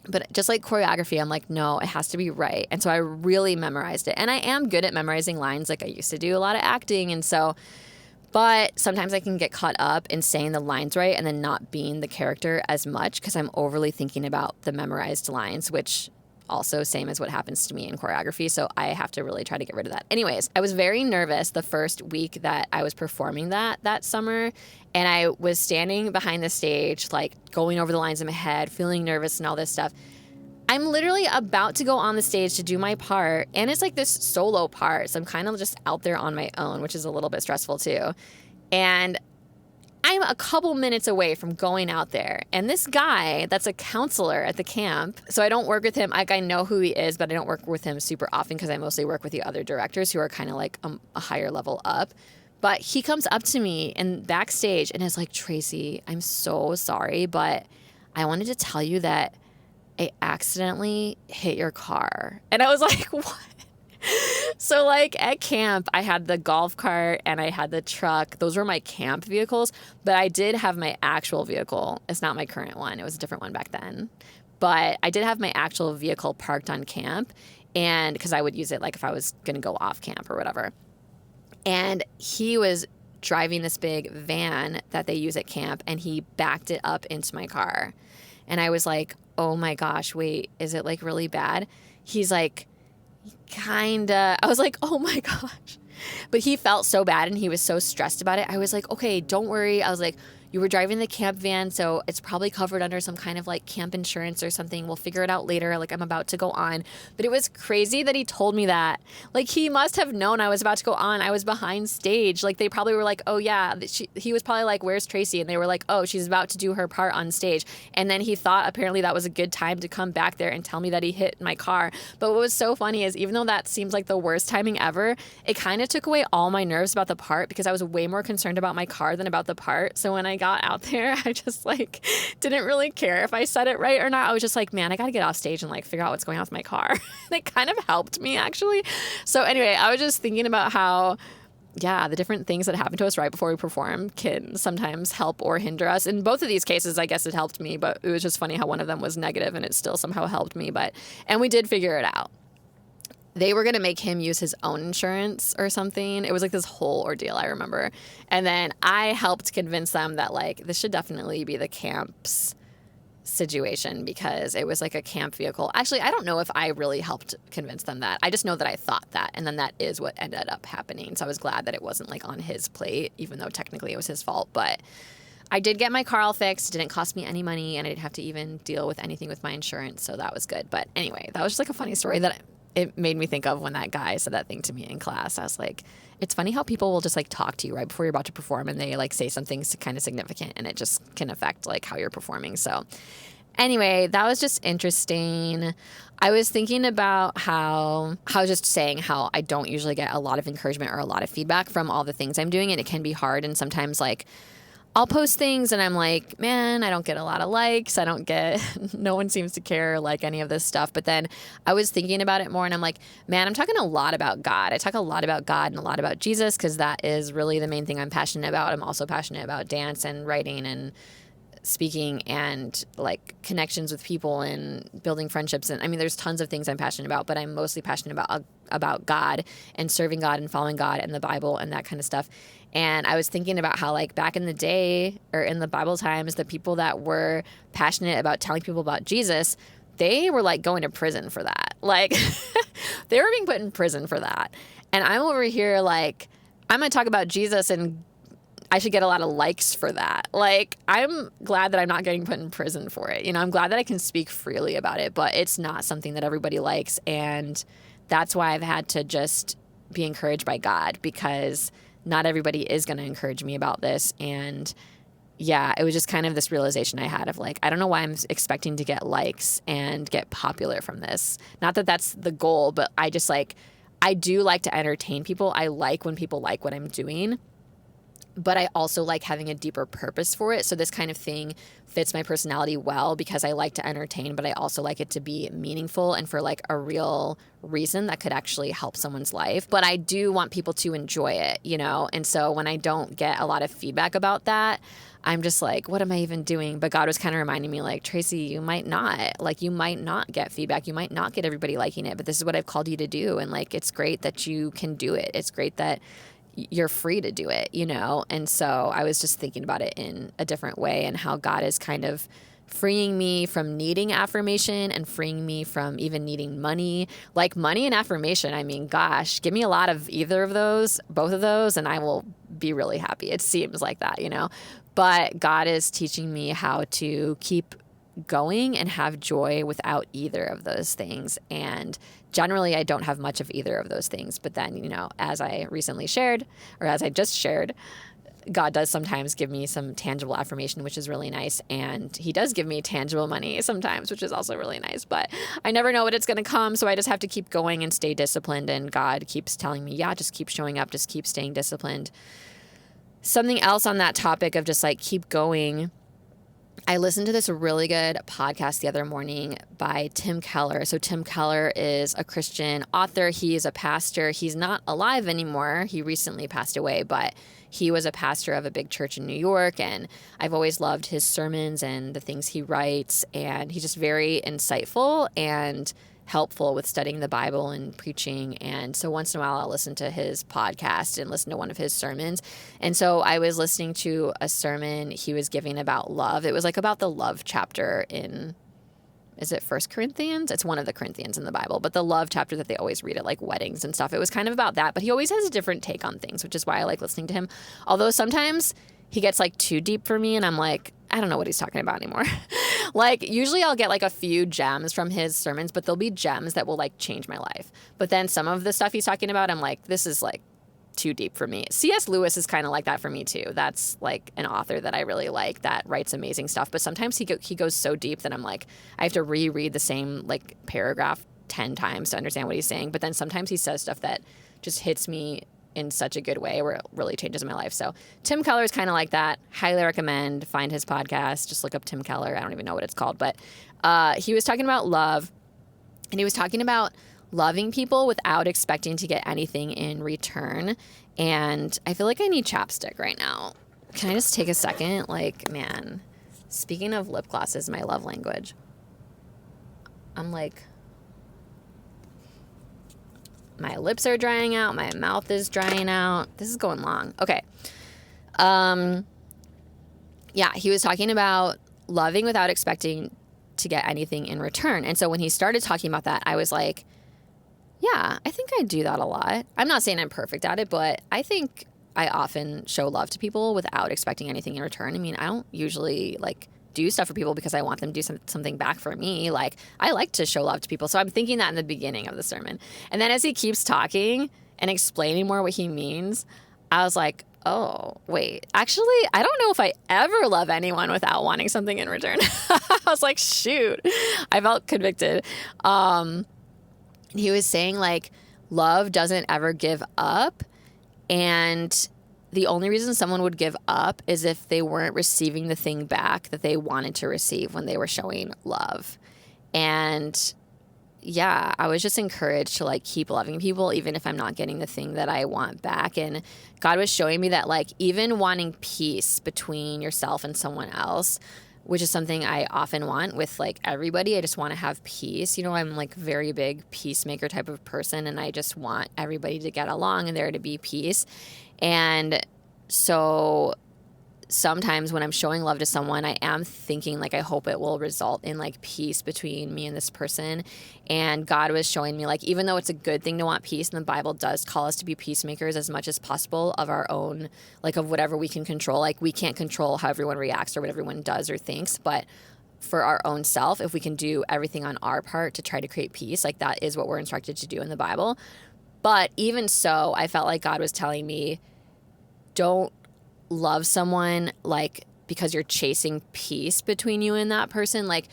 S1: But just like choreography, I'm like, no, it has to be right. And so I really memorized it. And I am good at memorizing lines. Like I used to do a lot of acting. And so, but sometimes I can get caught up in saying the lines right and then not being the character as much because I'm overly thinking about the memorized lines, which also same as what happens to me in choreography. So I have to really try to get rid of that. Anyways, I was very nervous the first week that I was performing that summer. And I was standing behind the stage, like going over the lines in my head, feeling nervous and all this stuff. I'm literally about to go on the stage to do my part. And it's like this solo part. So I'm kind of just out there on my own, which is a little bit stressful too. And I'm a couple minutes away from going out there. And this guy that's a counselor at the camp, so I don't work with him. Like I know who he is, but I don't work with him super often because I mostly work with the other directors who are kind of like a higher level up. But he comes up to me and backstage and is like, Tracy, I'm so sorry, but I wanted to tell you that I accidentally hit your car. And I was like, what? So like at camp, I had the golf cart and I had the truck. Those were my camp vehicles, but I did have my actual vehicle. It's not my current one. It was a different one back then. But I did have my actual vehicle parked on camp, and because I would use it like if I was going to go off camp or whatever. And he was driving this big van that they use at camp, and he backed it up into my car. And I was like, oh my gosh, wait, is it like really bad? He's like, kinda. I was like, oh my gosh. But he felt so bad and he was so stressed about it. I was like, okay, don't worry. I was like, you were driving the camp van, so it's probably covered under some kind of like camp insurance or something. We'll figure it out later. Like I'm about to go on. But it was crazy that he told me that. Like he must have known I was about to go on. I was behind stage. Like they probably were like, oh yeah. He was probably like, where's Tracy? And they were like, oh, she's about to do her part on stage. And then he thought apparently that was a good time to come back there and tell me that he hit my car. But what was so funny is even though that seems like the worst timing ever, it kind of took away all my nerves about the part because I was way more concerned about my car than about the part. So when I got out there, I just like didn't really care if I said it right or not. I was just like, man, I got to get off stage and like figure out what's going on with my car. And it kind of helped me actually. So anyway, I was just thinking about how, yeah, the different things that happen to us right before we perform can sometimes help or hinder us. In both of these cases, I guess it helped me, but it was just funny how one of them was negative and it still somehow helped me. And we did figure it out. They were going to make him use his own insurance or something. It was like this whole ordeal, I remember. And then I helped convince them that like this should definitely be the camp's situation because it was like a camp vehicle. Actually, I don't know if I really helped convince them that. I just know that I thought that. And then that is what ended up happening. So I was glad that it wasn't like on his plate, even though technically it was his fault. But I did get my car all fixed. It didn't cost me any money and I didn't have to even deal with anything with my insurance. So that was good. But anyway, that was just like a funny story that it made me think of when that guy said that thing to me in class. I was like, it's funny how people will just like talk to you right before you're about to perform and they like say something kind of significant and it just can affect like how you're performing. So anyway, that was just interesting. I was thinking about how I was just saying how I don't usually get a lot of encouragement or a lot of feedback from all the things I'm doing, and it can be hard. And sometimes like I'll post things and I'm like, man, I don't get a lot of likes. No one seems to care like any of this stuff. But then I was thinking about it more and I'm like, man, I'm talking a lot about God. I talk a lot about God and a lot about Jesus because that is really the main thing I'm passionate about. I'm also passionate about dance and writing and speaking and like connections with people and building friendships. And I mean, there's tons of things I'm passionate about, but I'm mostly passionate about God and serving God and following God and the Bible and that kind of stuff. And I was thinking about how like back in the day or in the Bible times, the people that were passionate about telling people about Jesus, they were like going to prison for that. Like they were being put in prison for that. And I'm over here like, I'm going to talk about Jesus and I should get a lot of likes for that. Like, I'm glad that I'm not getting put in prison for it. I'm glad that I can speak freely about it, but it's not something that everybody likes. And that's why I've had to just be encouraged by God, because not everybody is going to encourage me about this. And yeah, it was just kind of this realization I had of like, I don't know why I'm expecting to get likes and get popular from this. Not that that's the goal, but I just like, I do like to entertain people. I like when people like what I'm doing, but I also like having a deeper purpose for it. So this kind of thing fits my personality well, because I like to entertain, but I also like it to be meaningful and for like a real reason that could actually help someone's life. But I do want people to enjoy it, And so when I don't get a lot of feedback about that, I'm just like, what am I even doing? But God was kind of reminding me like, Tracy, you might not get feedback. You might not get everybody liking it, but this is what I've called you to do. And like, it's great that you can do it. It's great that you're free to do it, And so I was just thinking about it in a different way, and how God is kind of freeing me from needing affirmation and freeing me from even needing money. Like money and affirmation, I mean, gosh, give me a lot of either of those, both of those, and I will be really happy. It seems like that, But God is teaching me how to keep going and have joy without either of those things. And generally, I don't have much of either of those things. But then, as I recently shared, or as I just shared, God does sometimes give me some tangible affirmation, which is really nice. And he does give me tangible money sometimes, which is also really nice. But I never know when it's going to come. So I just have to keep going and stay disciplined. And God keeps telling me, yeah, just keep showing up, just keep staying disciplined. Something else on that topic of just like keep going. I listened to this really good podcast the other morning by Tim Keller. So Tim Keller is a Christian author. He is a pastor. He's not alive anymore. He recently passed away, but he was a pastor of a big church in New York. And I've always loved his sermons and the things he writes. And he's just very insightful and helpful with studying the Bible and preaching. And so once in a while I'll listen to his podcast and listen to one of his sermons. And so I was listening to a sermon he was giving about love. It was like about the love chapter in, is it 1 Corinthians? It's one of the Corinthians in the Bible, but the love chapter that they always read at like weddings and stuff. It was kind of about that, but he always has a different take on things, which is why I like listening to him. Although sometimes he gets like too deep for me and I'm like, I don't know what he's talking about anymore. Like usually I'll get like a few gems from his sermons, but there'll be gems that will like change my life. But then some of the stuff he's talking about, I'm like, this is like too deep for me. C.S. Lewis is kind of like that for me too. That's like an author that I really like that writes amazing stuff. But sometimes he goes so deep that I'm like, I have to reread the same like paragraph 10 times to understand what he's saying. But then sometimes he says stuff that just hits me in such a good way where it really changes my life. So Tim Keller is kind of like that. Highly recommend. Find his podcast. Just look up Tim Keller. I don't even know what it's called. But he was talking about love. And he was talking about loving people without expecting to get anything in return. And I feel like I need chapstick right now. Can I just take a second? Like, man, speaking of lip gloss is my love language. I'm like, my lips are drying out. My mouth is drying out. This is going long. Okay. Yeah, he was talking about loving without expecting to get anything in return. And so when he started talking about that, I was like, yeah, I think I do that a lot. I'm not saying I'm perfect at it, but I think I often show love to people without expecting anything in return. I mean, I don't usually like do stuff for people because I want them to do something back for me. Like, I like to show love to people. So I'm thinking that in the beginning of the sermon. And then as he keeps talking and explaining more what he means, I was like, oh, wait, actually, I don't know if I ever love anyone without wanting something in return. I was like, shoot, I felt convicted. He was saying like, love doesn't ever give up. And the only reason someone would give up is if they weren't receiving the thing back that they wanted to receive when they were showing love. And yeah, I was just encouraged to like keep loving people, even if I'm not getting the thing that I want back. And God was showing me that like even wanting peace between yourself and someone else, which is something I often want with like everybody. I just want to have peace. You know, I'm like very big peacemaker type of person, and I just want everybody to get along and there to be peace. And so sometimes when I'm showing love to someone, I am thinking like, I hope it will result in like peace between me and this person. And God was showing me like, even though it's a good thing to want peace, and the Bible does call us to be peacemakers as much as possible of our own, like of whatever we can control. Like we can't control how everyone reacts or what everyone does or thinks, but for our own self, if we can do everything on our part to try to create peace, like that is what we're instructed to do in the Bible. But even so, I felt like God was telling me, don't love someone like because you're chasing peace between you and that person. Like,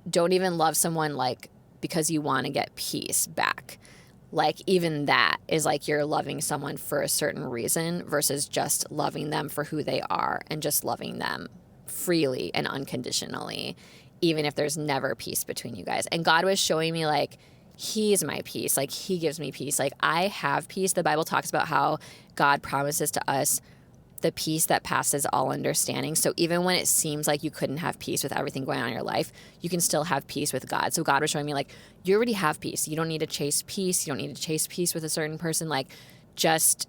S1: don't even love someone like because you want to get peace back. Like, even that is like you're loving someone for a certain reason versus just loving them for who they are and just loving them freely and unconditionally, even if there's never peace between you guys. And God was showing me like, He's my peace. Like, He gives me peace. Like, I have peace. The Bible talks about how God promises to us the peace that passes all understanding. So even when it seems like you couldn't have peace with everything going on in your life, you can still have peace with God. So God was showing me like, you already have peace. You don't need to chase peace. You don't need to chase peace with a certain person. Like, just,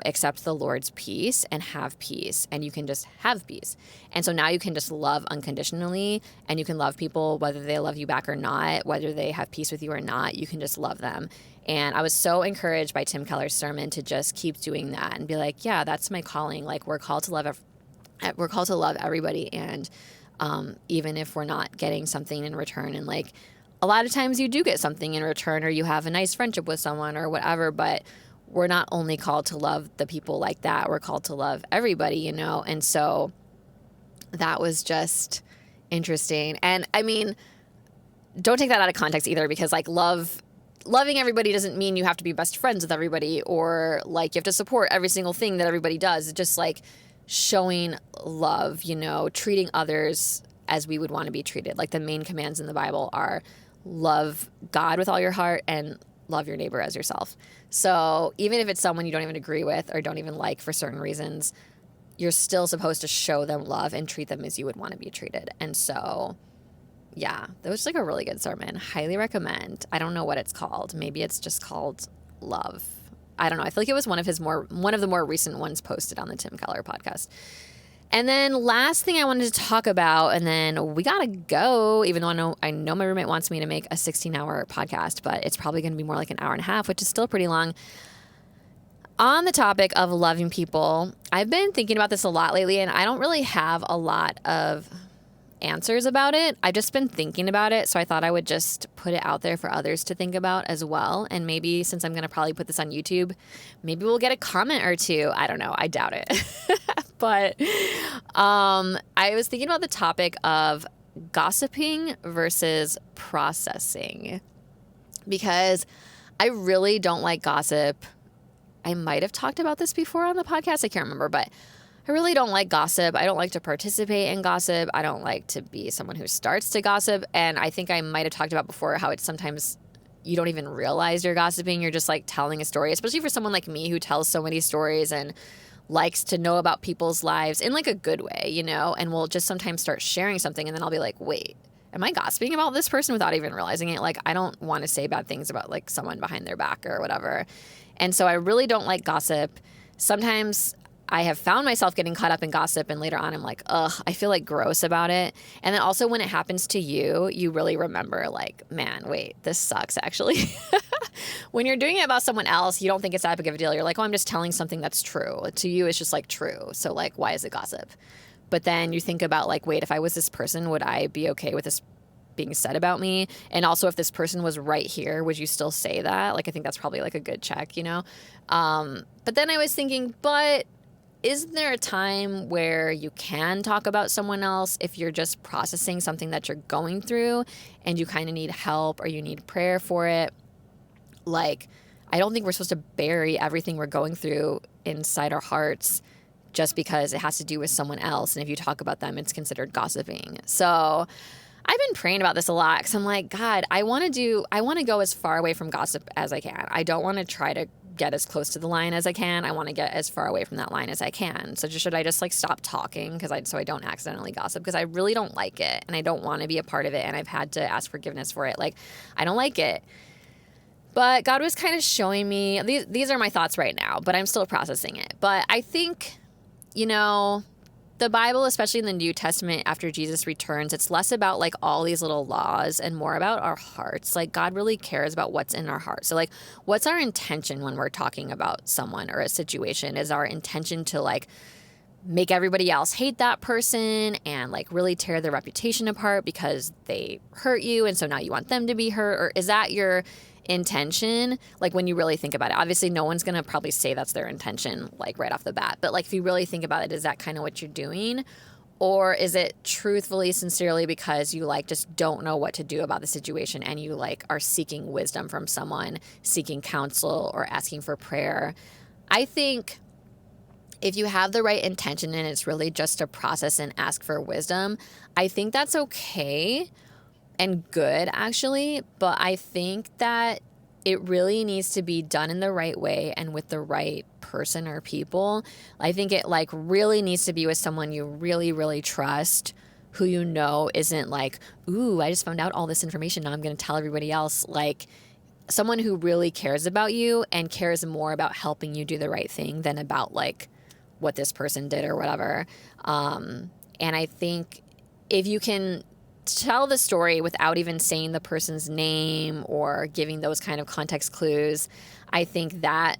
S1: accept the Lord's peace and have peace, and you can just have peace. And so now you can just love unconditionally, and you can love people whether they love you back or not, whether they have peace with you or not. You can just love them. And I was so encouraged by Tim Keller's sermon to just keep doing that and be like, yeah, that's my calling. Like, we're called to love everybody, and even if we're not getting something in return. And like, a lot of times you do get something in return, or you have a nice friendship with someone or whatever, but we're not only called to love the people like that, we're called to love everybody, And so that was just interesting. And I mean, don't take that out of context either, because like loving everybody doesn't mean you have to be best friends with everybody, or like you have to support every single thing that everybody does. It's just like showing love, treating others as we would want to be treated. Like, the main commands in the Bible are love God with all your heart and love your neighbor as yourself. So even if it's someone you don't even agree with or don't even like for certain reasons, you're still supposed to show them love and treat them as you would want to be treated. And so, yeah, that was like a really good sermon. Highly recommend. I don't know what it's called. Maybe it's just called Love. I don't know. I feel like it was one of the more recent ones posted on the Tim Keller podcast. And then last thing I wanted to talk about, and then we gotta go, even though I know my roommate wants me to make a 16-hour podcast, but it's probably going to be more like an hour and a half, which is still pretty long. On the topic of loving people, I've been thinking about this a lot lately, and I don't really have a lot of answers about it. I've just been thinking about it, so I thought I would just put it out there for others to think about as well. And maybe, since I'm going to probably put this on YouTube, maybe we'll get a comment or two. I don't know. I doubt it. But I was thinking about the topic of gossiping versus processing, because I really don't like gossip. I might have talked about this before on the podcast. I can't remember, but I really don't like gossip. I don't like to participate in gossip. I don't like to be someone who starts to gossip. And I think I might have talked about before how it's sometimes you don't even realize you're gossiping. You're just like telling a story, especially for someone like me who tells so many stories and likes to know about people's lives in like a good way, and will just sometimes start sharing something. And then I'll be like, wait, am I gossiping about this person without even realizing it? Like, I don't want to say bad things about like someone behind their back or whatever. And so I really don't like gossip. Sometimes I have found myself getting caught up in gossip, and later on I'm like, ugh, I feel like gross about it. And then also when it happens to you, you really remember like, man, wait, this sucks actually. When you're doing it about someone else, you don't think it's that big of a deal. You're like, oh, I'm just telling something that's true. To you, it's just like true. So like, why is it gossip? But then you think about like, wait, if I was this person, would I be okay with this being said about me? And also, if this person was right here, would you still say that? Like, I think that's probably like a good check, But then I was thinking, but isn't there a time where you can talk about someone else if you're just processing something that you're going through and you kind of need help or you need prayer for it? Like, I don't think we're supposed to bury everything we're going through inside our hearts just because it has to do with someone else. And if you talk about them, it's considered gossiping. So I've been praying about this a lot because I'm like, God, I want to go as far away from gossip as I can. I don't want to try to get as close to the line as I can. I want to get as far away from that line as I can. So should I just like stop talking so I don't accidentally gossip? Because I really don't like it and I don't want to be a part of it. And I've had to ask forgiveness for it. Like, I don't like it. But God was kind of showing me, these are my thoughts right now, but I'm still processing it. But I think you know, the Bible, especially in the New Testament after Jesus returns, it's less about like all these little laws and more about our hearts. Like God really cares about what's in our heart. So like what's our intention when we're talking about someone or a situation? Is our intention to like make everybody else hate that person and like really tear their reputation apart because they hurt you and so now you want them to be hurt? Or is that your intention? Like when you really think about it, obviously no one's going to probably say that's their intention like right off the bat, but like if you really think about it, is that kind of what you're doing? Or is it truthfully, sincerely because you like just don't know what to do about the situation and you like are seeking wisdom from someone, seeking counsel or asking for prayer? I think if you have the right intention and it's really just to process and ask for wisdom, I think that's okay and good actually. But I think that it really needs to be done in the right way and with the right person or people. I think it like really needs to be with someone you really, really trust, who you know isn't like, ooh, I just found out all this information, now I'm going to tell everybody else. Like someone who really cares about you and cares more about helping you do the right thing than about like what this person did or whatever. And I think if you can tell the story without even saying the person's name or giving those kind of context clues, I think that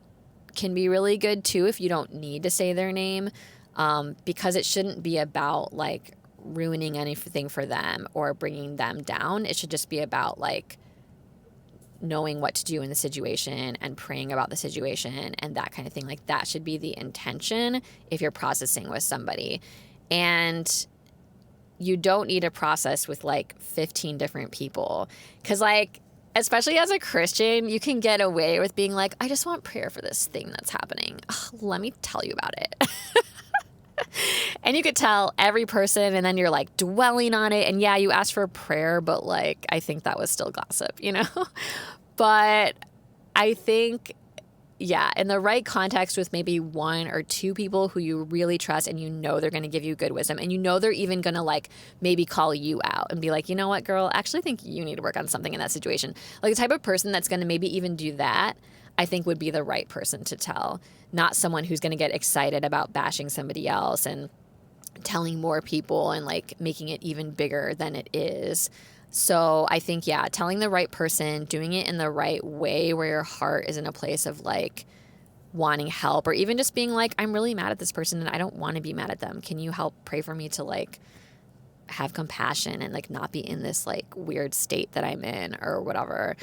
S1: can be really good too if you don't need to say their name, because it shouldn't be about like ruining anything for them or bringing them down. It should just be about like knowing what to do in the situation and praying about the situation and that kind of thing. Like that should be the intention if you're processing with somebody. And you don't need to process with like 15 different people. Because like, especially as a Christian, you can get away with being like, I just want prayer for this thing that's happening. Ugh, let me tell you about it. And you could tell every person and then you're like dwelling on it. And yeah, you asked for prayer, but like, I think that was still gossip, you know? But I think, yeah, in the right context with maybe one or two people who you really trust and you know they're going to give you good wisdom and you know they're even going to like maybe call you out and be like, you know what, girl, I actually think you need to work on something in that situation. Like the type of person that's going to maybe even do that, I think would be the right person to tell, not someone who's going to get excited about bashing somebody else and telling more people and like making it even bigger than it is. So I think, yeah, telling the right person, doing it in the right way where your heart is in a place of like wanting help or even just being like, I'm really mad at this person and I don't want to be mad at them. Can you help pray for me to like have compassion and like not be in this like weird state that I'm in or whatever.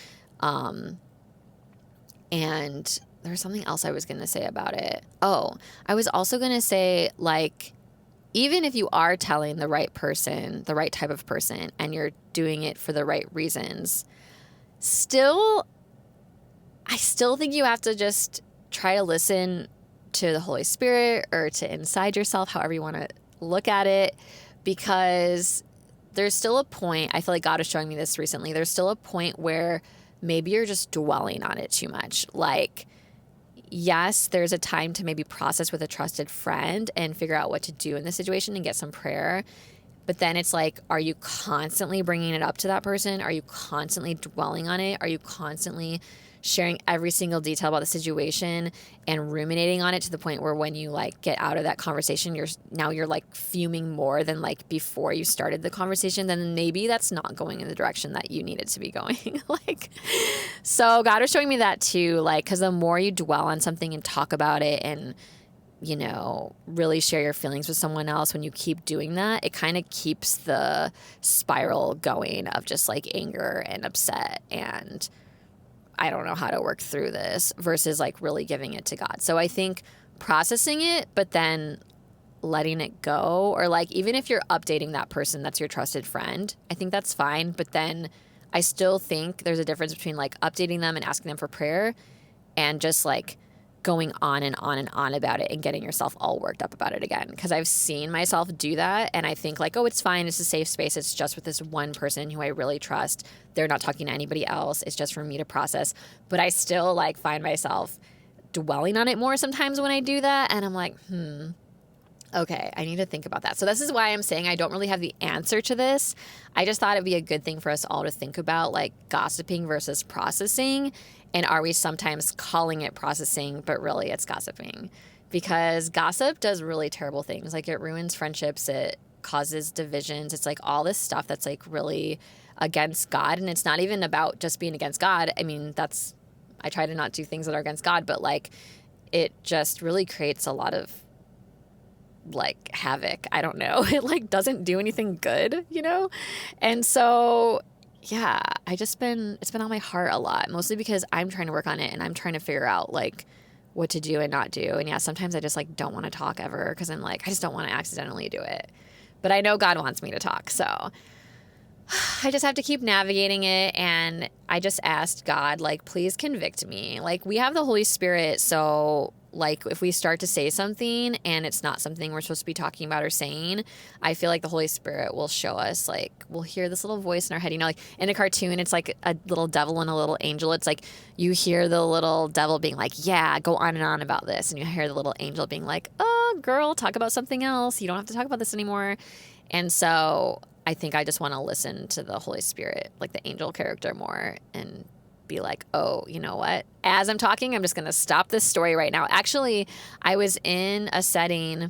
S1: And there's something else I was going to say about it. Oh, I was also going to say like, even if you are telling the right person, the right type of person, and you're doing it for the right reasons, I still think you have to just try to listen to the Holy Spirit or to inside yourself, however you want to look at it, because there's still a point, I feel like God is showing me this recently, there's still a point where maybe you're just dwelling on it too much. Like, yes, there's a time to maybe process with a trusted friend and figure out what to do in the situation and get some prayer. But then it's like, are you constantly bringing it up to that person? Are you constantly dwelling on it? Are you constantly sharing every single detail about the situation and ruminating on it to the point where when you like get out of that conversation, you're like fuming more than like before you started the conversation? Then maybe that's not going in the direction that you need it to be going. Like, so God was showing me that too, like, because the more you dwell on something and talk about it and, you know, really share your feelings with someone else, when you keep doing that, it kind of keeps the spiral going of just like anger and upset and I don't know how to work through this versus like really giving it to God. So I think processing it, but then letting it go, or like even if you're updating that person that's your trusted friend, I think that's fine. But then I still think there's a difference between like updating them and asking them for prayer and just like going on and on and on about it and getting yourself all worked up about it again. Because I've seen myself do that and I think like, oh, it's fine. It's a safe space. It's just with this one person who I really trust. They're not talking to anybody else. It's just for me to process. But I still like find myself dwelling on it more sometimes when I do that. And I'm like, okay, I need to think about that. So this is why I'm saying I don't really have the answer to this. I just thought it'd be a good thing for us all to think about, like gossiping versus processing. And are we sometimes calling it processing, but really it's gossiping? because gossip does really terrible things. Like, it ruins friendships. It causes divisions. It's like all this stuff that's like really against God. And it's not even about just being against God. I mean, I try to not do things that are against God, but like, it just really creates a lot of like havoc. I don't know. It like doesn't do anything good, you know? And so, yeah, it's been on my heart a lot, mostly because I'm trying to work on it and I'm trying to figure out like what to do and not do. And yeah, sometimes I just like don't want to talk ever because I'm like, I just don't want to accidentally do it. But I know God wants me to talk. So I just have to keep navigating it. And I just asked God, like, please convict me. Like, we have the Holy Spirit. So like, if we start to say something and it's not something we're supposed to be talking about or saying, I feel like the Holy Spirit will show us, like, we'll hear this little voice in our head. You know, like in a cartoon, it's like a little devil and a little angel. It's like you hear the little devil being like, yeah, go on and on about this. And you hear the little angel being like, oh, girl, talk about something else. You don't have to talk about this anymore. And so I think I just want to listen to the Holy Spirit, like the angel character, more and be like, oh, you know what? As I'm talking, I'm just going to stop this story right now. Actually, I was in a setting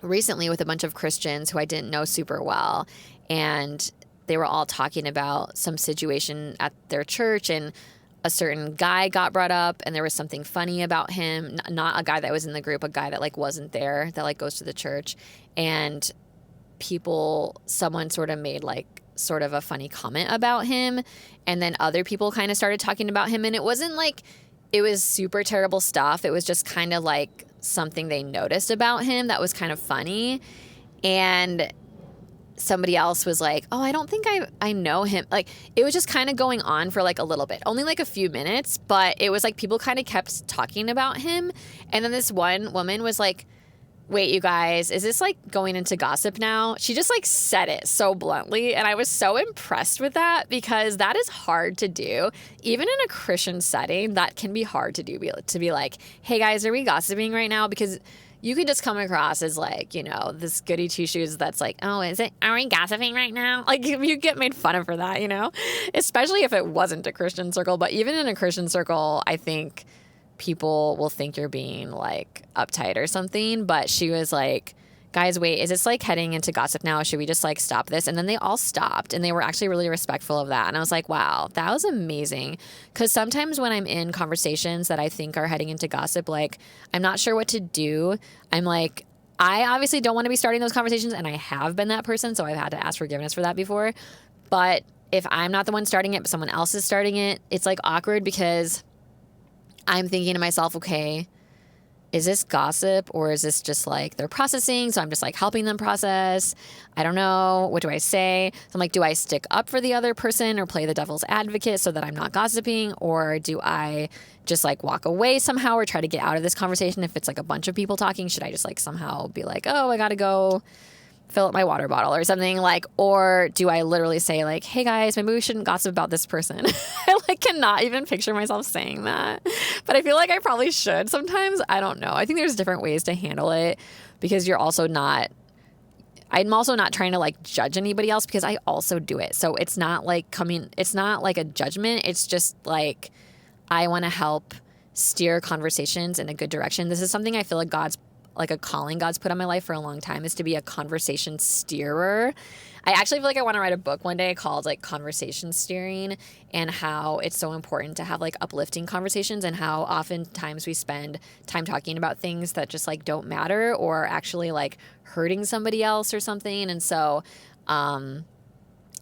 S1: recently with a bunch of Christians who I didn't know super well. And they were all talking about some situation at their church, and a certain guy got brought up, and there was something funny about him. Not a guy that was in the group, a guy that like wasn't there, that like goes to the church. And someone sort of made like sort of a funny comment about him, and then other people kind of started talking about him, and it wasn't like it was super terrible stuff. It was just kind of like something they noticed about him that was kind of funny. And somebody else was like, oh, I don't think I know him. Like, it was just kind of going on for like a little bit, only like a few minutes, but it was like people kind of kept talking about him. And then this one woman was like, wait, you guys, is this like going into gossip now? She just like said it so bluntly. And I was so impressed with that, because that is hard to do. Even in a Christian setting, that can be hard to do, to be like, hey guys, are we gossiping right now? Because you can just come across as like, you know, this goody two shoes that's like, oh, are we gossiping right now? Like, you get made fun of for that, you know, especially if it wasn't a Christian circle. But even in a Christian circle, I think people will think you're being like uptight or something. But she was like, guys, wait, is this like heading into gossip now? Should we just like stop this? And then they all stopped, and they were actually really respectful of that. And I was like, wow, that was amazing. Because sometimes when I'm in conversations that I think are heading into gossip, like, I'm not sure what to do. I'm like, I obviously don't want to be starting those conversations, and I have been that person, so I've had to ask forgiveness for that before. But if I'm not the one starting it, but someone else is starting it, it's like awkward, because I'm thinking to myself, okay, is this gossip, or is this just like they're processing? So I'm just like helping them process. I don't know. What do I say? So I'm like, do I stick up for the other person or play the devil's advocate so that I'm not gossiping? Or do I just like walk away somehow or try to get out of this conversation? If it's like a bunch of people talking, should I just like somehow be like, oh, I got to go fill up my water bottle or something, like, or do I literally say like, hey guys, maybe we shouldn't gossip about this person? I like cannot even picture myself saying that, but I feel like I probably should sometimes. I don't know. I think there's different ways to handle it, because I'm also not trying to like judge anybody else, because I also do it. So it's not like a judgment. It's just like, I want to help steer conversations in a good direction. This is something I feel like a calling God's put on my life for a long time, is to be a conversation steerer. I actually feel like I want to write a book one day called like Conversation Steering, and how it's so important to have like uplifting conversations, and how oftentimes we spend time talking about things that just like don't matter, or actually like hurting somebody else or something. And so,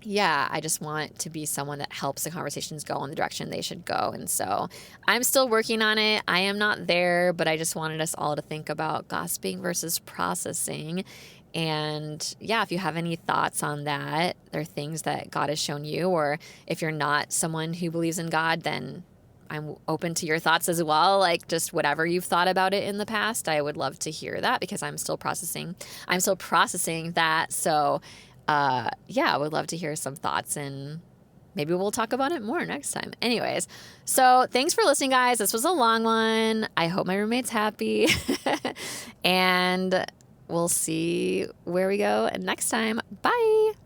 S1: yeah, I just want to be someone that helps the conversations go in the direction they should go. And so I'm still working on it. I am not there, but I just wanted us all to think about gossiping versus processing. And yeah, if you have any thoughts on that, or things that God has shown you, or if you're not someone who believes in God, then I'm open to your thoughts as well. Like, just whatever you've thought about it in the past, I would love to hear that, because I'm still processing that. So yeah, I would love to hear some thoughts, and maybe we'll talk about it more next time. Anyways, so thanks for listening, guys. This was a long one. I hope my roommate's happy. And we'll see where we go next time. Bye.